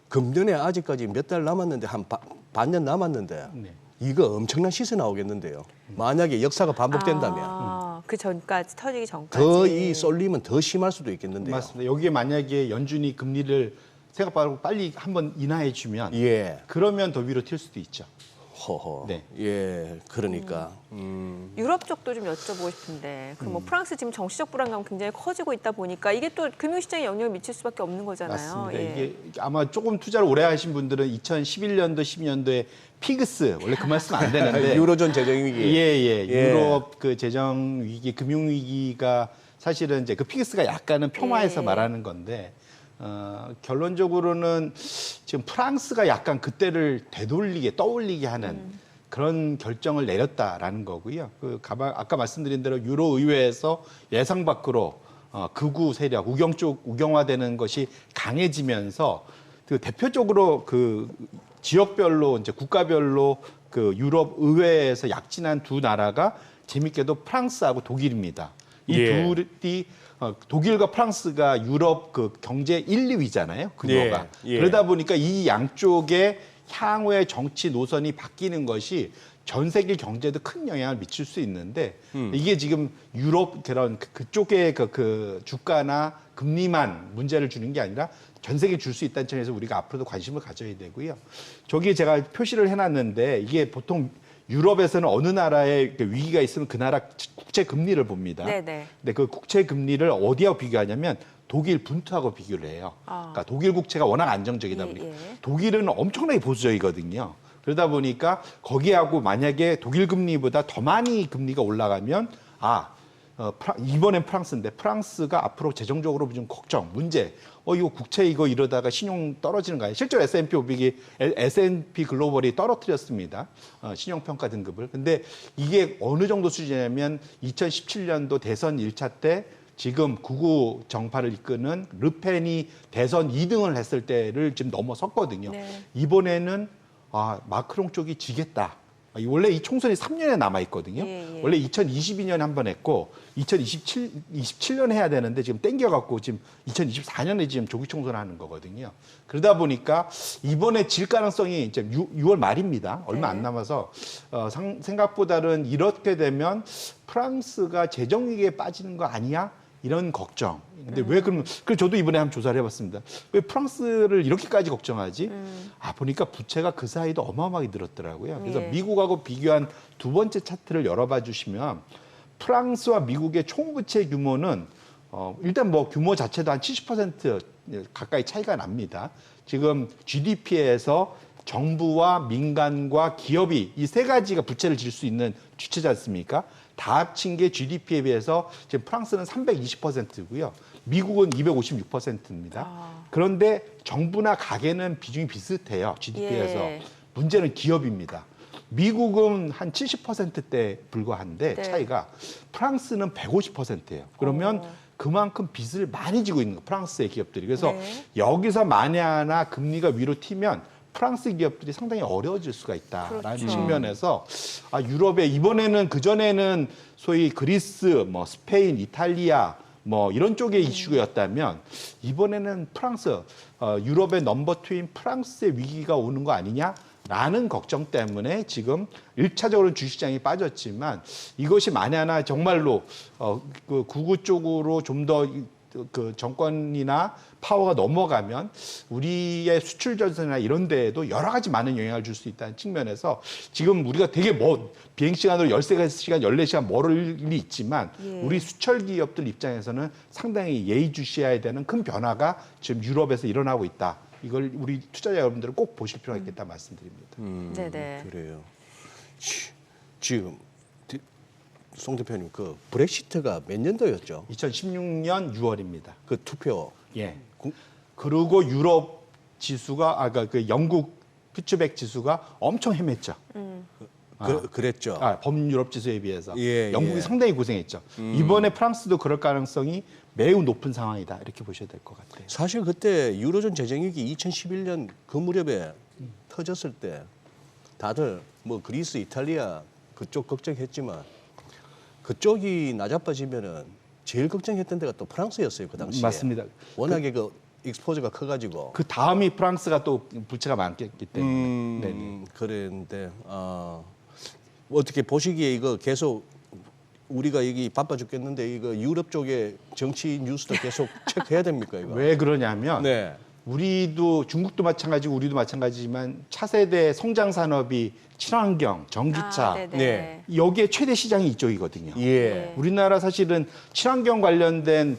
금년에 아직까지 몇 달 남았는데 한 반년 남았는데 네. 이거 엄청난 시세 나오겠는데요. 만약에 역사가 반복된다면 그 전까지 터지기 전까지. 더 이 쏠림은 더 심할 수도 있겠는데요. 맞습니다. 여기에 만약에 연준이 금리를 생각보다 빨리 한번 인하해 주면 예. 그러면 더 위로 튈 수도 있죠. 허허. 네. 예. 그러니까. 유럽 쪽도 좀 여쭤보고 싶은데 그 뭐 프랑스 지금 정치적 불안감 굉장히 커지고 있다 보니까 이게 또 금융시장에 영향을 미칠 수밖에 없는 거잖아요. 맞습니다. 예. 이게 아마 조금 투자를 오래 하신 분들은 2011년도, 12년도에 피그스 원래 그 말씀 안 되는데 유로존 재정 위기. 예. 예. 유럽 그 재정 위기, 금융 위기가 사실은 이제 그 피그스가 약간은 폄하해서 예. 말하는 건데 결론적으로는 지금 프랑스가 약간 그때를 되돌리게 떠올리게 하는 그런 결정을 내렸다라는 거고요. 아까 말씀드린 대로 유로 의회에서 예상 밖으로 극우 세력, 우경화되는 것이 강해지면서 그 대표적으로 그 지역별로 이제 국가별로 그 유럽 의회에서 약진한 두 나라가 재밌게도 프랑스하고 독일입니다. 이 예. 둘이 독일과 프랑스가 유럽 그 경제 1, 2위잖아요. 규모가. 예, 예. 그러다 보니까 이 양쪽의 향후의 정치 노선이 바뀌는 것이 전 세계 경제에도 큰 영향을 미칠 수 있는데 이게 지금 유럽 그런 그쪽의 그 주가나 금리만 문제를 주는 게 아니라 전 세계에 줄 수 있다는 점에서 우리가 앞으로도 관심을 가져야 되고요. 저기 제가 표시를 해놨는데 이게 보통 유럽에서는 어느 나라에 위기가 있으면 그 나라 국채 금리를 봅니다. 네네. 근데 그 국채 금리를 어디하고 비교하냐면 독일 분투하고 비교를 해요. 그러니까 독일 국채가 워낙 안정적이다 보니까 예. 독일은 엄청나게 보수적이거든요. 그러다 보니까 거기하고 만약에 독일 금리보다 더 많이 금리가 올라가면 이번엔 프랑스인데 프랑스가 앞으로 재정적으로 좀 걱정, 문제. 이거 국채 이러다가 신용 떨어지는 거예요. 실제로 S&P 글로벌이 떨어뜨렸습니다. 신용평가 등급을. 근데 이게 어느 정도 수준이냐면 2017년도 대선 1차 때 지금 극우 정파를 이끄는 르펜이 대선 2등을 했을 때를 지금 넘어섰거든요. 네. 이번에는 마크롱 쪽이 지겠다. 원래 이 총선이 3년에 남아 있거든요. 예. 원래 2022년에 한 번 했고 2027년에 해야 되는데 지금 땡겨갖고 지금 2024년에 지금 조기 총선을 하는 거거든요. 그러다 보니까 이번에 질 가능성이 이제 6월 말입니다. 얼마 안 남아서 생각보다는 이렇게 되면 프랑스가 재정 위기에 빠지는 거 아니야? 이런 걱정. 근데 왜 그러면? 그래서 저도 이번에 한번 조사를 해봤습니다. 왜 프랑스를 이렇게까지 걱정하지? 보니까 부채가 그 사이도 어마어마하게 늘었더라고요. 그래서 예. 미국하고 비교한 두 번째 차트를 열어봐 주시면 프랑스와 미국의 총부채 규모는 일단 뭐 규모 자체도 한 70% 가까이 차이가 납니다. 지금 GDP에서 정부와 민간과 기업이 이 세 가지가 부채를 질 수 있는 주체지 않습니까? 다 합친 게 GDP에 비해서 지금 프랑스는 320%고요. 미국은 256%입니다. 그런데 정부나 가계는 비중이 비슷해요. GDP에서. 예. 문제는 기업입니다. 미국은 한 70%대 불과한데 네. 차이가 프랑스는 150%예요. 그러면 그만큼 빚을 많이 지고 있는 거예요. 프랑스의 기업들이. 그래서 네. 여기서 만에 하나 금리가 위로 튀면 프랑스 기업들이 상당히 어려워질 수가 있다라는 그렇죠. 측면에서 유럽에 이번에는 그전에는 소위 그리스, 뭐 스페인, 이탈리아 뭐 이런 쪽의 이슈였다면 이번에는 프랑스, 유럽의 넘버 투인 프랑스의 위기가 오는 거 아니냐라는 걱정 때문에 지금 1차적으로 주식시장이 빠졌지만 이것이 만에 하나 정말로 그 구구 쪽으로 좀 더 그 정권이나 파워가 넘어가면 우리의 수출 전선이나 이런 데에도 여러 가지 많은 영향을 줄 수 있다는 측면에서 지금 우리가 되게 비행 시간으로 13시간, 14시간 멀을 일이 있지만 예. 우리 수출 기업들 입장에서는 상당히 예의주시해야 되는 큰 변화가 지금 유럽에서 일어나고 있다. 이걸 우리 투자자 여러분들은 꼭 보실 필요가 있겠다 말씀드립니다. 네네. 그래요. 지금 송 대표님 그 브렉시트가 몇 년도였죠? 2016년 6월입니다. 그 투표. 예. 그리고 유럽 지수가 그 영국 퓨처백 지수가 엄청 헤맸죠. 그랬죠. 범유럽 지수에 비해서 예, 영국이 예. 상당히 고생했죠. 이번에 프랑스도 그럴 가능성이 매우 높은 상황이다 이렇게 보셔야 될 것 같아요. 사실 그때 유로존 재정위기 2011년 그 무렵에 터졌을 때 다들 뭐 그리스, 이탈리아 그쪽 걱정했지만 그쪽이 나자빠지면은 제일 걱정했던 데가 또 프랑스였어요, 그 당시에. 맞습니다. 워낙에 그 익스포저가 커가지고. 그 다음이 프랑스가 또 부채가 많겠기 때문에. 네네. 그랬는데 어떻게 보시기에 이거 계속 우리가 여기 바빠 죽겠는데 이거 유럽 쪽에 정치 뉴스도 계속 체크해야 됩니까 이거? 왜 그러냐면 네. 우리도 중국도 마찬가지고 우리도 마찬가지지만 차세대 성장 산업이 친환경, 전기차 네네. 네. 여기에 최대 시장이 이쪽이거든요. 예. 우리나라 사실은 친환경 관련된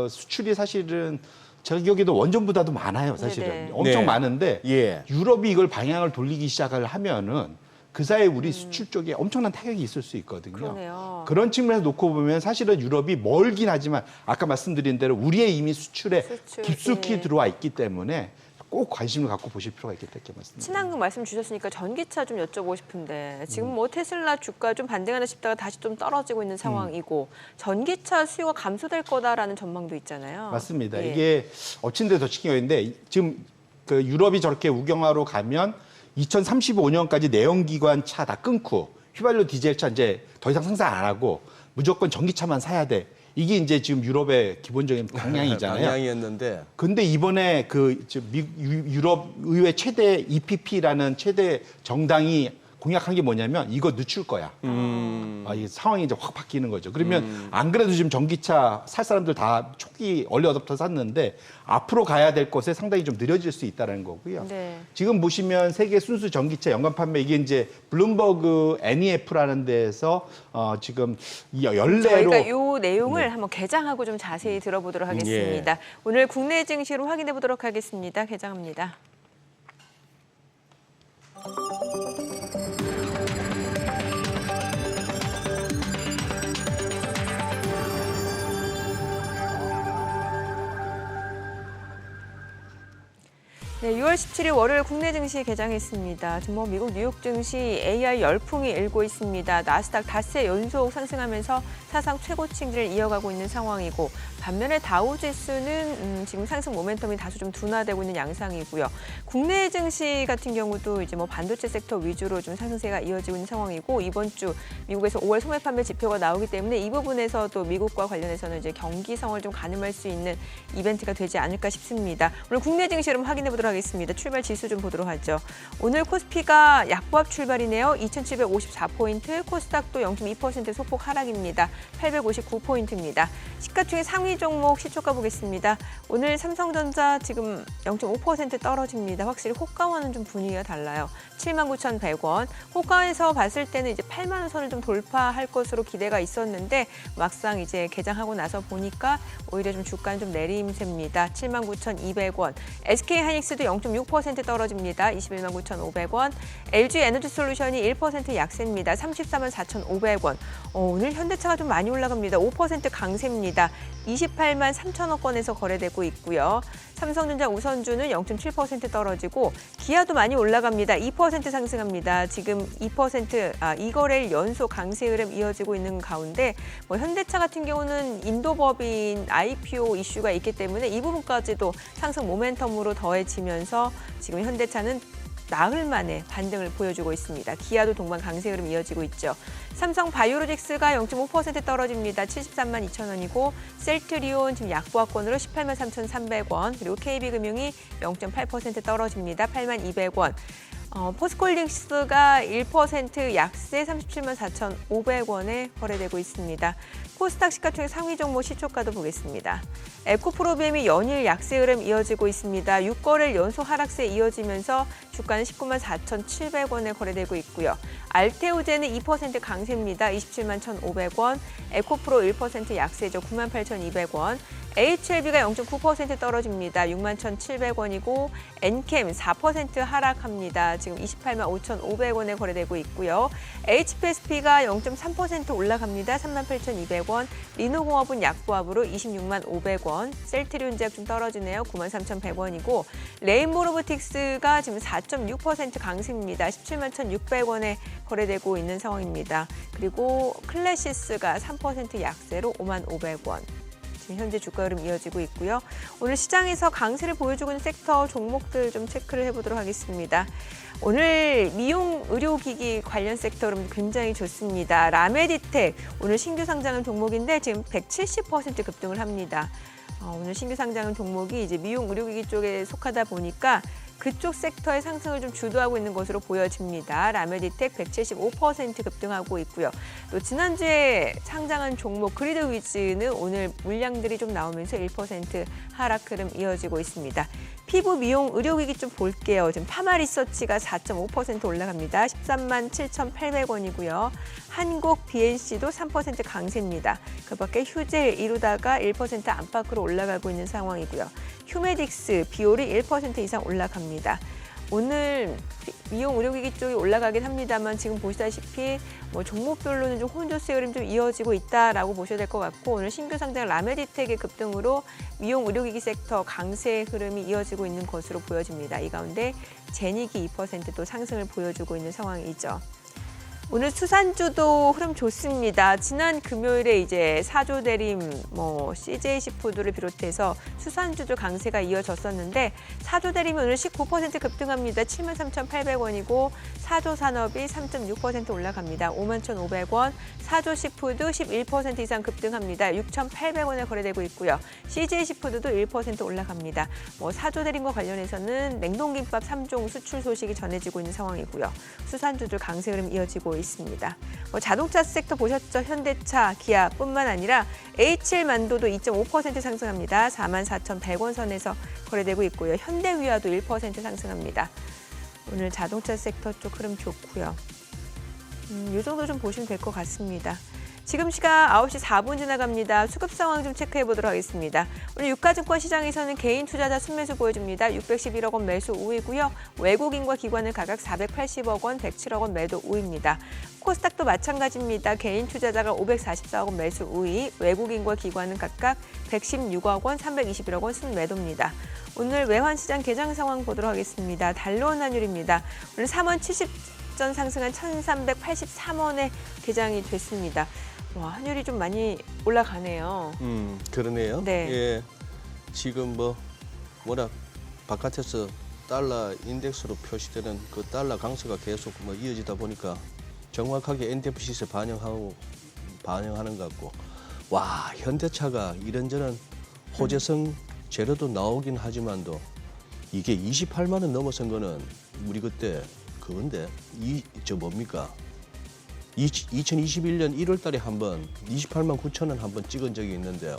수출이 사실은 제가 기억에도 원전보다도 많아요. 사실은 네네. 엄청 네. 많은데 예. 유럽이 이걸 방향을 돌리기 시작을 하면은 그 사이에 우리 수출 쪽에 엄청난 타격이 있을 수 있거든요. 그러네요. 그런 측면에서 놓고 보면 사실은 유럽이 멀긴 하지만 아까 말씀드린 대로 우리의 이미 수출에 수출, 깊숙이 예. 들어와 있기 때문에 꼭 관심을 갖고 보실 필요가 있겠다 이렇게 말씀드립니다. 친환경 말씀 주셨으니까 전기차 좀 여쭤보고 싶은데 지금 뭐 테슬라 주가 좀 반등하나 싶다가 다시 좀 떨어지고 있는 상황이고 전기차 수요가 감소될 거다라는 전망도 있잖아요. 맞습니다. 예. 이게 엎친 데 덮치기가 있는데 지금 그 유럽이 저렇게 우경화로 가면 2035년까지 내연기관 차 다 끊고 휘발유 디젤 차 이제 더 이상 생산 안 하고 무조건 전기차만 사야 돼. 이게 이제 지금 유럽의 기본적인 방향이잖아요. 방향이었는데 근데 이번에 유럽 의회 최대 EPP라는 최대 정당이 공약한 게 뭐냐면 이거 늦출 거야. 이게 상황이 이제 확 바뀌는 거죠. 그러면 안 그래도 지금 전기차 살 사람들 다 초기 얼리 어댑터 샀는데 앞으로 가야 될 것에 상당히 좀 느려질 수 있다는 거고요. 네. 지금 보시면 세계 순수 전기차 연간 판매 이게 이제 블룸버그 NEF라는 데에서 지금 이 연례로 저희가 이 내용을 한번 개장하고 좀 자세히 들어보도록 하겠습니다. 오늘 국내 증시로 확인해 보도록 하겠습니다. 개장합니다. 네, 6월 17일 월요일 국내 증시 개장했습니다. 지금 뭐 미국 뉴욕 증시 AI 열풍이 일고 있습니다. 나스닥 닷새 연속 상승하면서 사상 최고치를 이어가고 있는 상황이고 반면에 다우지수는 지금 상승 모멘텀이 다소 좀 둔화되고 있는 양상이고요. 국내 증시 같은 경우도 이제 뭐 반도체 섹터 위주로 좀 상승세가 이어지고 있는 상황이고 이번 주 미국에서 5월 소매 판매 지표가 나오기 때문에 이 부분에서도 미국과 관련해서는 이제 경기성을 좀 가늠할 수 있는 이벤트가 되지 않을까 싶습니다. 오늘 국내 증시 좀 확인해 보도록 하겠습니다. 출발 지수 좀 보도록 하죠. 오늘 코스피가 약보합 출발이네요. 2,754포인트, 코스닥도 0.2% 소폭 하락입니다. 859포인트입니다. 시가총액 상위 종목 시초가 보겠습니다. 오늘 삼성전자 지금 0.5% 떨어집니다. 확실히 호가와는 좀 분위기가 달라요. 79,100원. 호가에서 봤을 때는 이제 8만 원 선을 좀 돌파할 것으로 기대가 있었는데 막상 이제 개장하고 나서 보니까 오히려 좀 주가는 좀 내림세입니다. 79,200원. SK하이닉스도 0.6% 떨어집니다. 219,500원. LG에너지솔루션이 1% 약세입니다. 344,500원. 오늘 현대차가 좀 많이 올라갑니다. 5% 강세입니다. 28만 3천억원에서 거래되고 있고요. 삼성전자 우선주는 0.7% 떨어지고 기아도 많이 올라갑니다. 2% 상승합니다. 지금 2거래일 연속 강세 흐름 이어지고 있는 가운데 뭐 현대차 같은 경우는 인도법인 IPO 이슈가 있기 때문에 이 부분까지도 상승 모멘텀으로 더해지면서 지금 현대차는 나흘 만에 반등을 보여주고 있습니다. 기아도 동반 강세 흐름 이어지고 있죠. 삼성 바이오로직스가 0.5% 떨어집니다. 73만 2천 원이고 셀트리온 지금 약보합권으로 18만 3,300원 그리고 KB금융이 0.8% 떨어집니다. 8만 200원. 포스코홀딩스가 1% 약세 37만 4,500원에 거래되고 있습니다. 코스닥 시가총액 상위 종목 시초가도 보겠습니다. 에코프로비엠이 연일 약세 흐름 이어지고 있습니다. 6거래일 연속 하락세 이어지면서 주가는 19만 4,700원에 거래되고 있고요. 알테오제는 2% 강세입니다. 27만 1,500원. 에코프로 1% 약세죠. 9만 8,200원. HLB가 0.9% 떨어집니다. 6만 1,700원이고 엔캠 4% 하락합니다. 지금 28만 5,500원에 거래되고 있고요. HPSP가 0.3% 올라갑니다. 3만 8,200원. 리노공업은 약보합으로 26만 500원. 셀트리온제약 좀 떨어지네요. 9만 3,100원이고 레인보로보틱스가 지금 4.6% 강세입니다. 17만 1,600원에 거래되고 있는 상황입니다. 그리고 클래시스가 3% 약세로 5만 500원. 현재 주가 흐름 이어지고 있고요. 오늘 시장에서 강세를 보여주고 있는 섹터 종목들 좀 체크를 해보도록 하겠습니다. 오늘 미용 의료기기 관련 섹터는 굉장히 좋습니다. 라메디텍 오늘 신규 상장한 종목인데 지금 170% 급등을 합니다. 오늘 신규 상장한 종목이 이제 미용 의료기기 쪽에 속하다 보니까 그쪽 섹터의 상승을 좀 주도하고 있는 것으로 보여집니다. 라메디텍 175% 급등하고 있고요. 또 지난주에 상장한 종목 그리드 위즈는 오늘 물량들이 좀 나오면서 1% 하락 흐름 이어지고 있습니다. 피부 미용 의료기기 좀 볼게요. 지금 파마리서치가 4.5% 올라갑니다. 13만 7,800원이고요. 한국 BNC도 3% 강세입니다. 그 밖에 휴젤 이루다가 1% 안팎으로 올라가고 있는 상황이고요. 휴메딕스, 비올이 1% 이상 올라갑니다. 오늘 미용 의료기기 쪽이 올라가긴 합니다만 지금 보시다시피 뭐 종목별로는 좀 혼조세 흐름 좀 이어지고 있다라고 보셔야 될 것 같고 오늘 신규 상장 라메디텍의 급등으로 미용 의료기기 섹터 강세 흐름이 이어지고 있는 것으로 보여집니다. 이 가운데 제닉이 2%또 상승을 보여주고 있는 상황이죠. 오늘 수산주도 흐름 좋습니다. 지난 금요일에 이제 사조 대림, CJ 시푸드를 비롯해서 수산주도 강세가 이어졌었는데 사조 대림이 오늘 19% 급등합니다. 73,800원이고 사조 산업이 3.6% 올라갑니다. 51,500원. 사조 시푸드 11% 이상 급등합니다. 6,800원에 거래되고 있고요. CJ 시푸드도 1% 올라갑니다. 사조 대림과 관련해서는 냉동김밥 3종 수출 소식이 전해지고 있는 상황이고요. 수산주도 강세 흐름 이어지고 있습니다. 자동차 섹터 보셨죠? 현대차, 기아뿐만 아니라 HL만도도 2.5% 상승합니다. 44,100원 선에서 거래되고 있고요. 현대위아도 1% 상승합니다. 오늘 자동차 섹터 쪽 흐름 좋고요. 이 정도 좀 보시면 될 것 같습니다. 지금 시각 9시 4분 지나갑니다. 수급 상황 좀 체크해 보도록 하겠습니다. 오늘 유가증권 시장에서는 개인 투자자 순매수 보여줍니다. 611억 원 매수 우이고요. 외국인과 기관은 각각 480억 원, 107억 원 매도 우입니다. 코스닥도 마찬가지입니다. 개인 투자자가 544억 원 매수 우이, 외국인과 기관은 각각 116억 원, 321억 원 순매도입니다. 오늘 외환시장 개장 상황 보도록 하겠습니다. 달러원 환율입니다. 오늘 3원 70전 상승한 1,383원에 개장이 됐습니다. 와, 환율이 좀 많이 올라가네요. 그러네요. 네. 예, 지금 워낙 바깥에서 달러 인덱스로 표시되는 그 달러 강세가 계속 이어지다 보니까 정확하게 NDF 시세 반영하는 것 같고, 와, 현대차가 이런저런 호재성 재료도 나오긴 하지만도 이게 28만 원 넘어선 거는 우리 그때 그건데 뭡니까? 2021년 1월 달에 한번 28만 9천 원 한번 찍은 적이 있는데,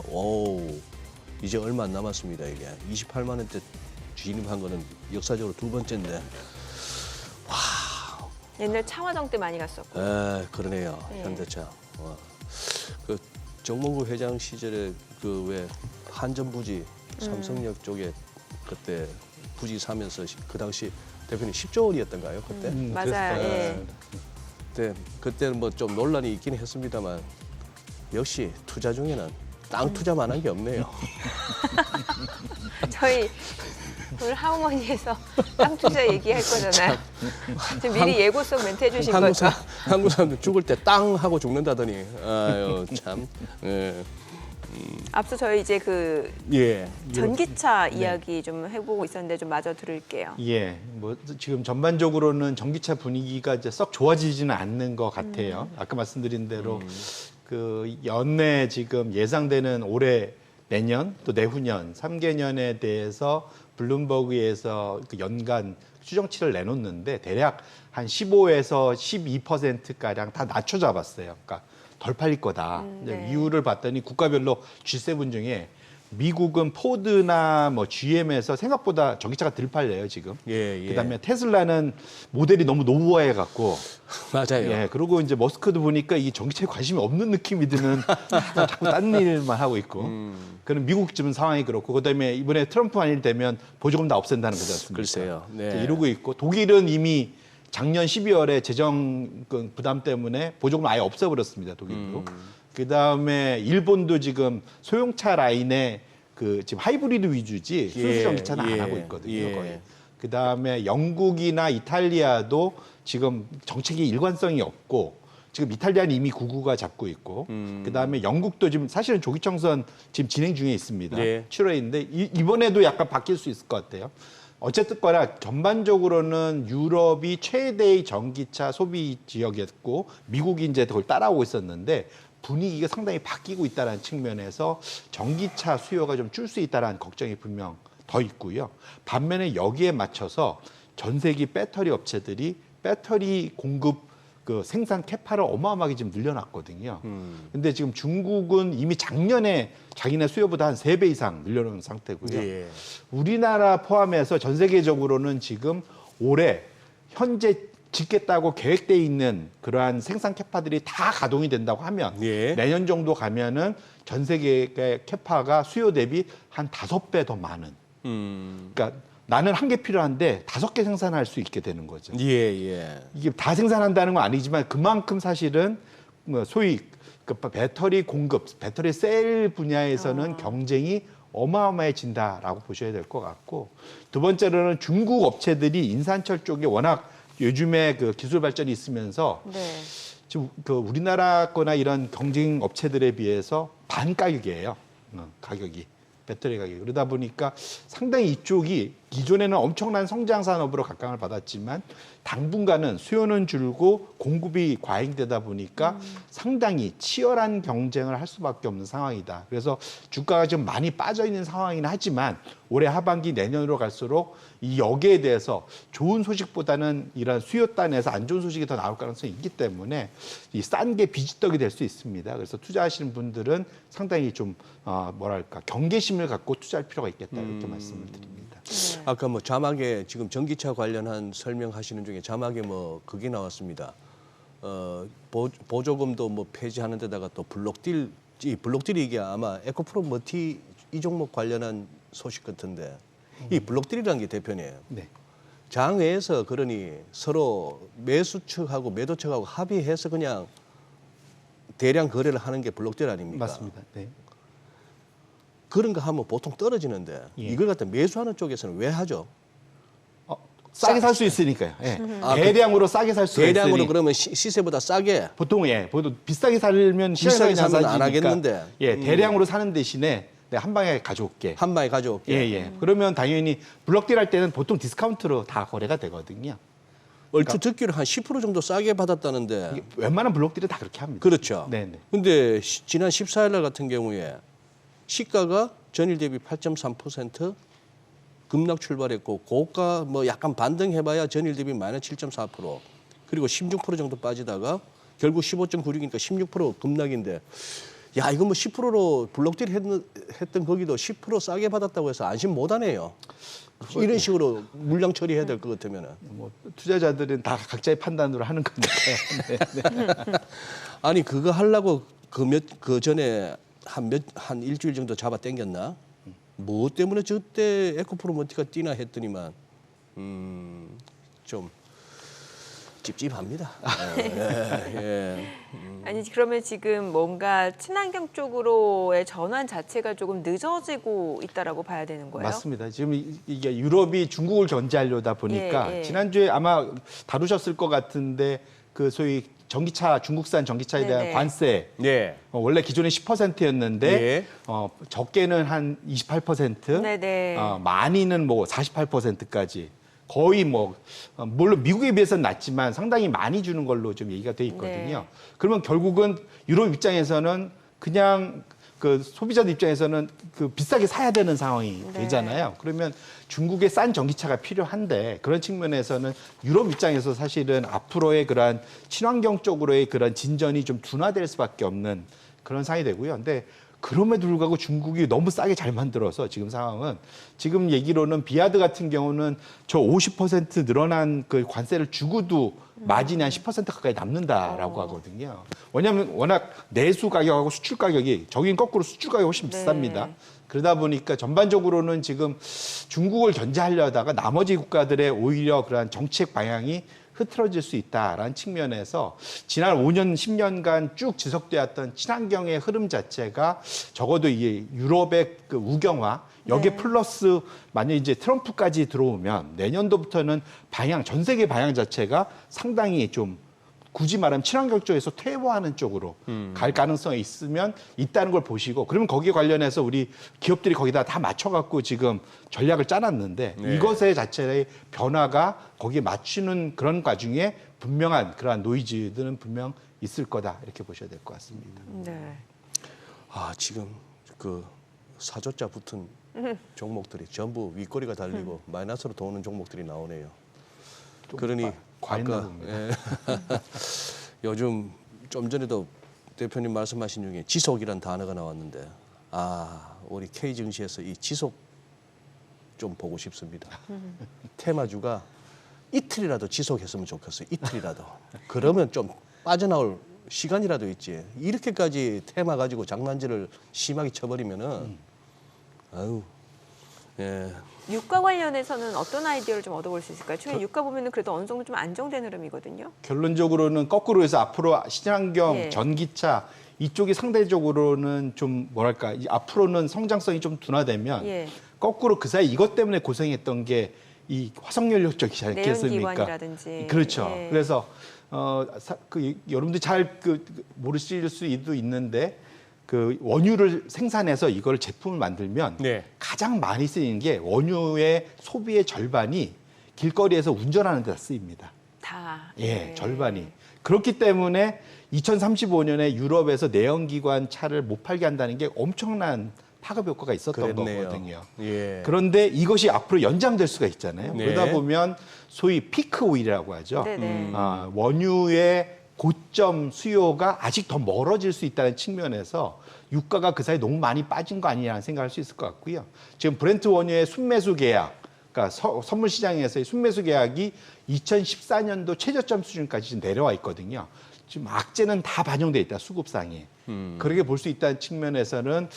이제 얼마 안 남았습니다. 이게 28만 원대 진입한 거는 역사적으로 두 번째인데, 옛날 차화정 때 많이 갔었고. 그러네요. 네. 현대차. 그 정몽구 회장 시절에 그 왜 한전부지 삼성역 쪽에 그때 부지 사면서 그 당시 대표님 10조 원이었던가요? 그때? 맞아요. 예. 그때는 좀 논란이 있긴 했습니다만 역시 투자 중에는 땅 투자만 한 게 없네요. 저희 오늘 하우머니에서 땅 투자 얘기할 거잖아요. 지금 미리 예고성 멘트 해주신 거죠? 한국 사람들 죽을 때 땅 하고 죽는다더니 아유 참. 예. 앞서 저희 이제 그 예. 전기차 이야기 좀 해보고 있었는데 좀 마저 들을게요. 예, 지금 전반적으로는 전기차 분위기가 이제 썩 좋아지지는 않는 것 같아요. 아까 말씀드린 대로 그 연내 지금 예상되는 올해 내년 또 내후년 3개년에 대해서 블룸버그에서 그 연간 추정치를 내놓는데 대략 한 15에서 12%가량 다 낮춰 잡았어요. 그러니까 덜 팔릴 거다. 네. 이유를 봤더니 국가별로 G7 중에 미국은 포드나 GM에서 생각보다 전기차가 덜 팔려요 지금. 예. 그다음에 테슬라는 모델이 너무 노후화해 갖고. 맞아요. 예. 그리고 이제 머스크도 보니까 이 전기차에 관심이 없는 느낌이 드는 자꾸 딴 일만 하고 있고. 그런 미국 지금 상황이 그렇고 그다음에 이번에 트럼프 한일 되면 보조금 다 없앤다는 거지 않습니까? 글쎄요. 네. 이러고 있고 독일은 이미 작년 12월에 재정 부담 때문에 보조금을 아예 없애버렸습니다. 독일도. 그다음에 일본도 지금 소형차 라인에 그 지금 하이브리드 위주지 순수 전기차는 안 하고 있거든요. 거의. 그다음에 영국이나 이탈리아도 지금 정책이 일관성이 없고 지금 이탈리아는 이미 99가 잡고 있고 그다음에 영국도 지금 사실은 조기청선 지금 진행 중에 있습니다. 네. 7월인데 이번에도 약간 바뀔 수 있을 것 같아요. 어쨌든거나 전반적으로는 유럽이 최대의 전기차 소비 지역이었고 미국이 이제 그걸 따라오고 있었는데 분위기가 상당히 바뀌고 있다는 측면에서 전기차 수요가 좀 줄 수 있다는 걱정이 분명 더 있고요. 반면에 여기에 맞춰서 전 세계 배터리 업체들이 배터리 공급 그 생산 캐파를 어마어마하게 지금 늘려놨거든요. 근데 지금 중국은 이미 작년에 자기네 수요보다 한 3배 이상 늘려놓은 상태고요. 예. 우리나라 포함해서 전 세계적으로는 지금 올해 현재 짓겠다고 계획돼 있는 그러한 생산 캐파들이 다 가동이 된다고 하면 예. 내년 정도 가면은 전 세계의 캐파가 수요 대비 한 5배 더 많은. 그러니까 나는 1개 필요한데 5개 생산할 수 있게 되는 거죠. 예, 예. 이게 다 생산한다는 건 아니지만 그만큼 사실은 뭐 소위 그 배터리 공급, 배터리 셀 분야에서는 경쟁이 어마어마해진다라고 보셔야 될 것 같고, 두 번째로는 중국 업체들이 인산철 쪽에 워낙 요즘에 그 기술 발전이 있으면서 네. 지금 그 우리나라 거나 이런 경쟁 업체들에 비해서 반 가격이에요. 가격이. 배터리 가격. 그러다 보니까 상당히 이쪽이 기존에는 엄청난 성장 산업으로 각광을 받았지만 당분간은 수요는 줄고 공급이 과잉되다 보니까 상당히 치열한 경쟁을 할 수밖에 없는 상황이다. 그래서 주가가 좀 많이 빠져 있는 상황이긴 하지만 올해 하반기 내년으로 갈수록 이 여기에 대해서 좋은 소식보다는 이런 수요단에서 안 좋은 소식이 더 나올 가능성이 있기 때문에 이 싼 게 비지떡이 될 수 있습니다. 그래서 투자하시는 분들은 상당히 좀 뭐랄까 경계심을 갖고 투자할 필요가 있겠다 이렇게 말씀을 드립니다. 네. 아까 뭐 자막에 지금 전기차 관련한 설명하시는 중에 자막에 뭐 그게 나왔습니다. 보조금도 뭐 폐지하는 데다가 또 블록딜, 이 블록딜이 이게 아마 에코프로 머티 이 종목 관련한 소식 같은데 이 블록딜이라는 게 대표네요. 네. 장외에서 그러니 서로 매수 측하고 매도 측하고 합의해서 그냥 대량 거래를 하는 게 블록딜 아닙니까? 맞습니다. 네. 그런 거 하면 보통 떨어지는데 예. 이걸 갖다 매수하는 쪽에서는 왜 하죠? 싸게 살 수 있으니까요. 예. 아, 대량으로 싸게 살 수 있으니 대량으로 그러면 시세보다 싸게 보통 보통 비싸게 살면 비싸게 시장에서 사면 안 사지니까, 하겠는데. 대량으로 사는 대신에 내가 한 방에 가져올게. 한 방에 가져올게. 예. 그러면 당연히 블록딜 할 때는 보통 디스카운트로 다 거래가 되거든요. 얼추 듣기로 한 10% 정도 싸게 받았다는데. 이게 웬만한 블록딜은 다 그렇게 합니다. 그렇죠. 네네. 근데 지난 14일 날 같은 경우에 시가가 전일 대비 8.3% 급락 출발했고 고가 뭐 약간 반등해봐야 전일 대비 마이너스 7.4% 그리고 16% 정도 빠지다가 결국 15.96이니까 16% 급락인데 야 이거 뭐 10%로 블록딜 했던 거기도 10% 싸게 받았다고 해서 안심 못하네요. 이런 식으로 물량 처리해야 될 것 같으면은. 뭐 투자자들은 다 각자의 판단으로 하는 거니까요. 네. 아니 그거 하려고 그 전에 한 일주일 정도 잡아 당겼나? 뭐 때문에 저때 에코프로머티가 뛰나 했더니만 좀 찝찝합니다. 예. 아니 그러면 지금 뭔가 친환경 쪽으로의 전환 자체가 조금 늦어지고 있다라고 봐야 되는 거예요? 맞습니다. 지금 이게 유럽이 중국을 견제하려다 보니까 예. 지난주에 아마 다루셨을 것 같은데 그 소위 전기차 중국산 전기차에 대한 네네. 관세 예. 원래 기존에 10%였는데 예. 적게는 한 28%, 네네. 많이는 뭐 48%까지 거의 뭐 물론 미국에 비해서는 낮지만 상당히 많이 주는 걸로 좀 얘기가 돼 있거든요. 네. 그러면 결국은 유럽 입장에서는 그냥 그 소비자들 입장에서는 그 비싸게 사야 되는 상황이 네. 되잖아요. 그러면 중국에 싼 전기차가 필요한데 그런 측면에서는 유럽 입장에서 사실은 앞으로의 그러한 친환경 쪽으로의 그런 진전이 좀 둔화될 수밖에 없는 그런 상황이 되고요. 근데 그럼에도 불구하고 중국이 너무 싸게 잘 만들어서 지금 상황은 지금 얘기로는 비아드 같은 경우는 저 50% 늘어난 그 관세를 주고도 마진이 한 10% 가까이 남는다라고 하거든요. 왜냐하면 워낙 내수 가격하고 수출 가격이 저긴 거꾸로 수출 가격이 훨씬 네. 비쌉니다. 그러다 보니까 전반적으로는 지금 중국을 견제하려다가 나머지 국가들의 오히려 그러한 정책 방향이 흐트러질 수 있다라는 측면에서 지난 5년, 10년간 쭉 지속되었던 친환경의 흐름 자체가 적어도 이 유럽의 그 우경화 여기에 네. 플러스 만약 이제 트럼프까지 들어오면 내년도부터는 방향, 전 세계 방향 자체가 상당히 좀 굳이 말하면 친환경 쪽에서 퇴보하는 쪽으로 갈 가능성이 있다는 걸 보시고 그러면 거기에 관련해서 우리 기업들이 거기다 다 맞춰갖고 지금 전략을 짜놨는데 네. 이것의 자체의 변화가 거기에 맞추는 그런 과중에 분명한 그러한 노이즈들은 분명 있을 거다 이렇게 보셔야 될 것 같습니다. 네. 아 지금 그 사조자 붙은 종목들이 전부 윗꼬리가 달리고 마이너스로 도는 종목들이 나오네요. 그러니 과했나 아까 봅니다. 예. 요즘 좀 전에도 대표님 말씀하신 중에 지속이란 단어가 나왔는데 아 우리 K 증시에서 이 지속 좀 보고 싶습니다. 테마주가 이틀이라도 지속했으면 좋겠어요. 이틀이라도. 그러면 좀 빠져나올 시간이라도 있지. 이렇게까지 테마 가지고 장난질을 심하게 쳐버리면은 아유 예. 유가 관련해서는 어떤 아이디어를 좀 얻어볼 수 있을까요? 최근 유가 보면은 그래도 어느 정도 좀 안정된 흐름이거든요. 결론적으로는 거꾸로 해서 앞으로 친환경, 예. 전기차 이쪽이 상대적으로는 좀 뭐랄까 앞으로는 성장성이 좀 둔화되면 예. 거꾸로 그 사이 이것 때문에 고생했던 게 이 화석연료 쪽이지 않겠습니까? 내연기관이라든지. 그렇죠. 예. 그래서 여러분들 잘 모르실 수도 있는데 그 원유를 생산해서 이걸 제품을 만들면 네. 가장 많이 쓰이는 게 원유의 소비의 절반이 길거리에서 운전하는 데 쓰입니다. 다. 예, 절반이. 그렇기 때문에 2035년에 유럽에서 내연기관 차를 못 팔게 한다는 게 엄청난 파급 효과가 있었던 그랬네요. 거거든요. 예. 그런데 이것이 앞으로 연장될 수가 있잖아요. 네. 그러다 보면 소위 피크 오일이라고 하죠. 네네. 원유의 고점 수요가 아직 더 멀어질 수 있다는 측면에서 유가가 그 사이 너무 많이 빠진 거 아니냐는 생각할 수 있을 것 같고요. 지금 브렌트 원유의 순매수 계약, 그러니까 선물 시장에서의 순매수 계약이 2014년도 최저점 수준까지 지금 내려와 있거든요. 지금 악재는 다 반영돼 있다 수급상에. 그렇게 볼 수 있다는 측면에서는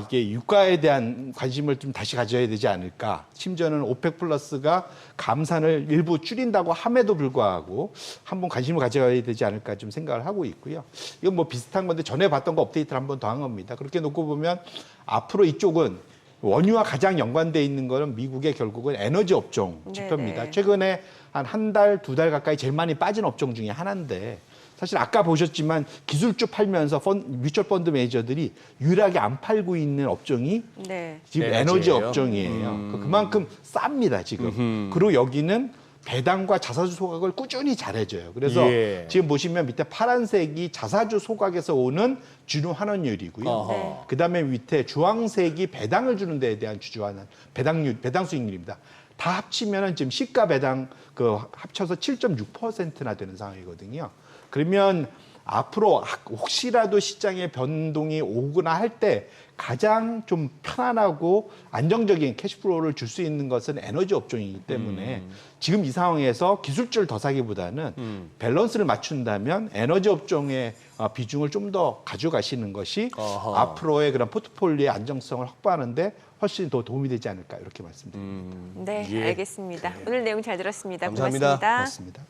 이게 유가에 대한 관심을 좀 다시 가져야 되지 않을까. 심지어는 오펙 플러스가 감산을 일부 줄인다고 함에도 불구하고 한번 관심을 가져야 되지 않을까 좀 생각을 하고 있고요. 이건 뭐 비슷한 건데 전에 봤던 거 업데이트를 한번 더 한 겁니다. 그렇게 놓고 보면 앞으로 이쪽은 원유와 가장 연관돼 있는 거는 미국의 결국은 에너지 업종 지표입니다. 네네. 최근에 한 달, 두 달 가까이 제일 많이 빠진 업종 중에 하나인데 사실 아까 보셨지만 기술주 팔면서 뮤추얼 펀드 매니저들이 유일하게 안 팔고 있는 업종이 네. 지금 에너지 에너지예요? 업종이에요. 그만큼 쌉니다, 지금. 그리고 여기는 배당과 자사주 소각을 꾸준히 잘해줘요. 그래서 예. 지금 보시면 밑에 파란색이 자사주 소각에서 오는 준후 환원율이고요. 어허. 네. 그다음에 밑에 주황색이 배당을 주는 데에 대한 주주환원 배당 수익률입니다. 다 합치면은 지금 시가 배당 합쳐서 7.6%나 되는 상황이거든요. 그러면 앞으로 혹시라도 시장에 변동이 오거나 할 때 가장 좀 편안하고 안정적인 캐시플로우를 줄 수 있는 것은 에너지 업종이기 때문에 지금 이 상황에서 기술주를 더 사기보다는 밸런스를 맞춘다면 에너지 업종의 비중을 좀 더 가져가시는 것이 어허. 앞으로의 그런 포트폴리오의 안정성을 확보하는데 훨씬 더 도움이 되지 않을까 이렇게 말씀드립니다. 네, 예. 알겠습니다. 오늘 내용 잘 들었습니다. 감사합니다. 고맙습니다. 고맙습니다.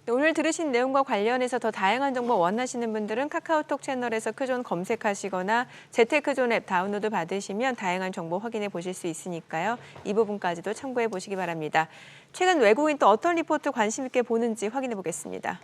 네, 오늘 들으신 내용과 관련해서 더 다양한 정보 원하시는 분들은 카카오톡 채널에서 크존 검색하시거나 재테크존 앱 다운로드 받으시면 다양한 정보 확인해 보실 수 있으니까요. 이 부분까지도 참고해 보시기 바랍니다. 최근 외국인 또 어떤 리포트 관심 있게 보는지 확인해 보겠습니다.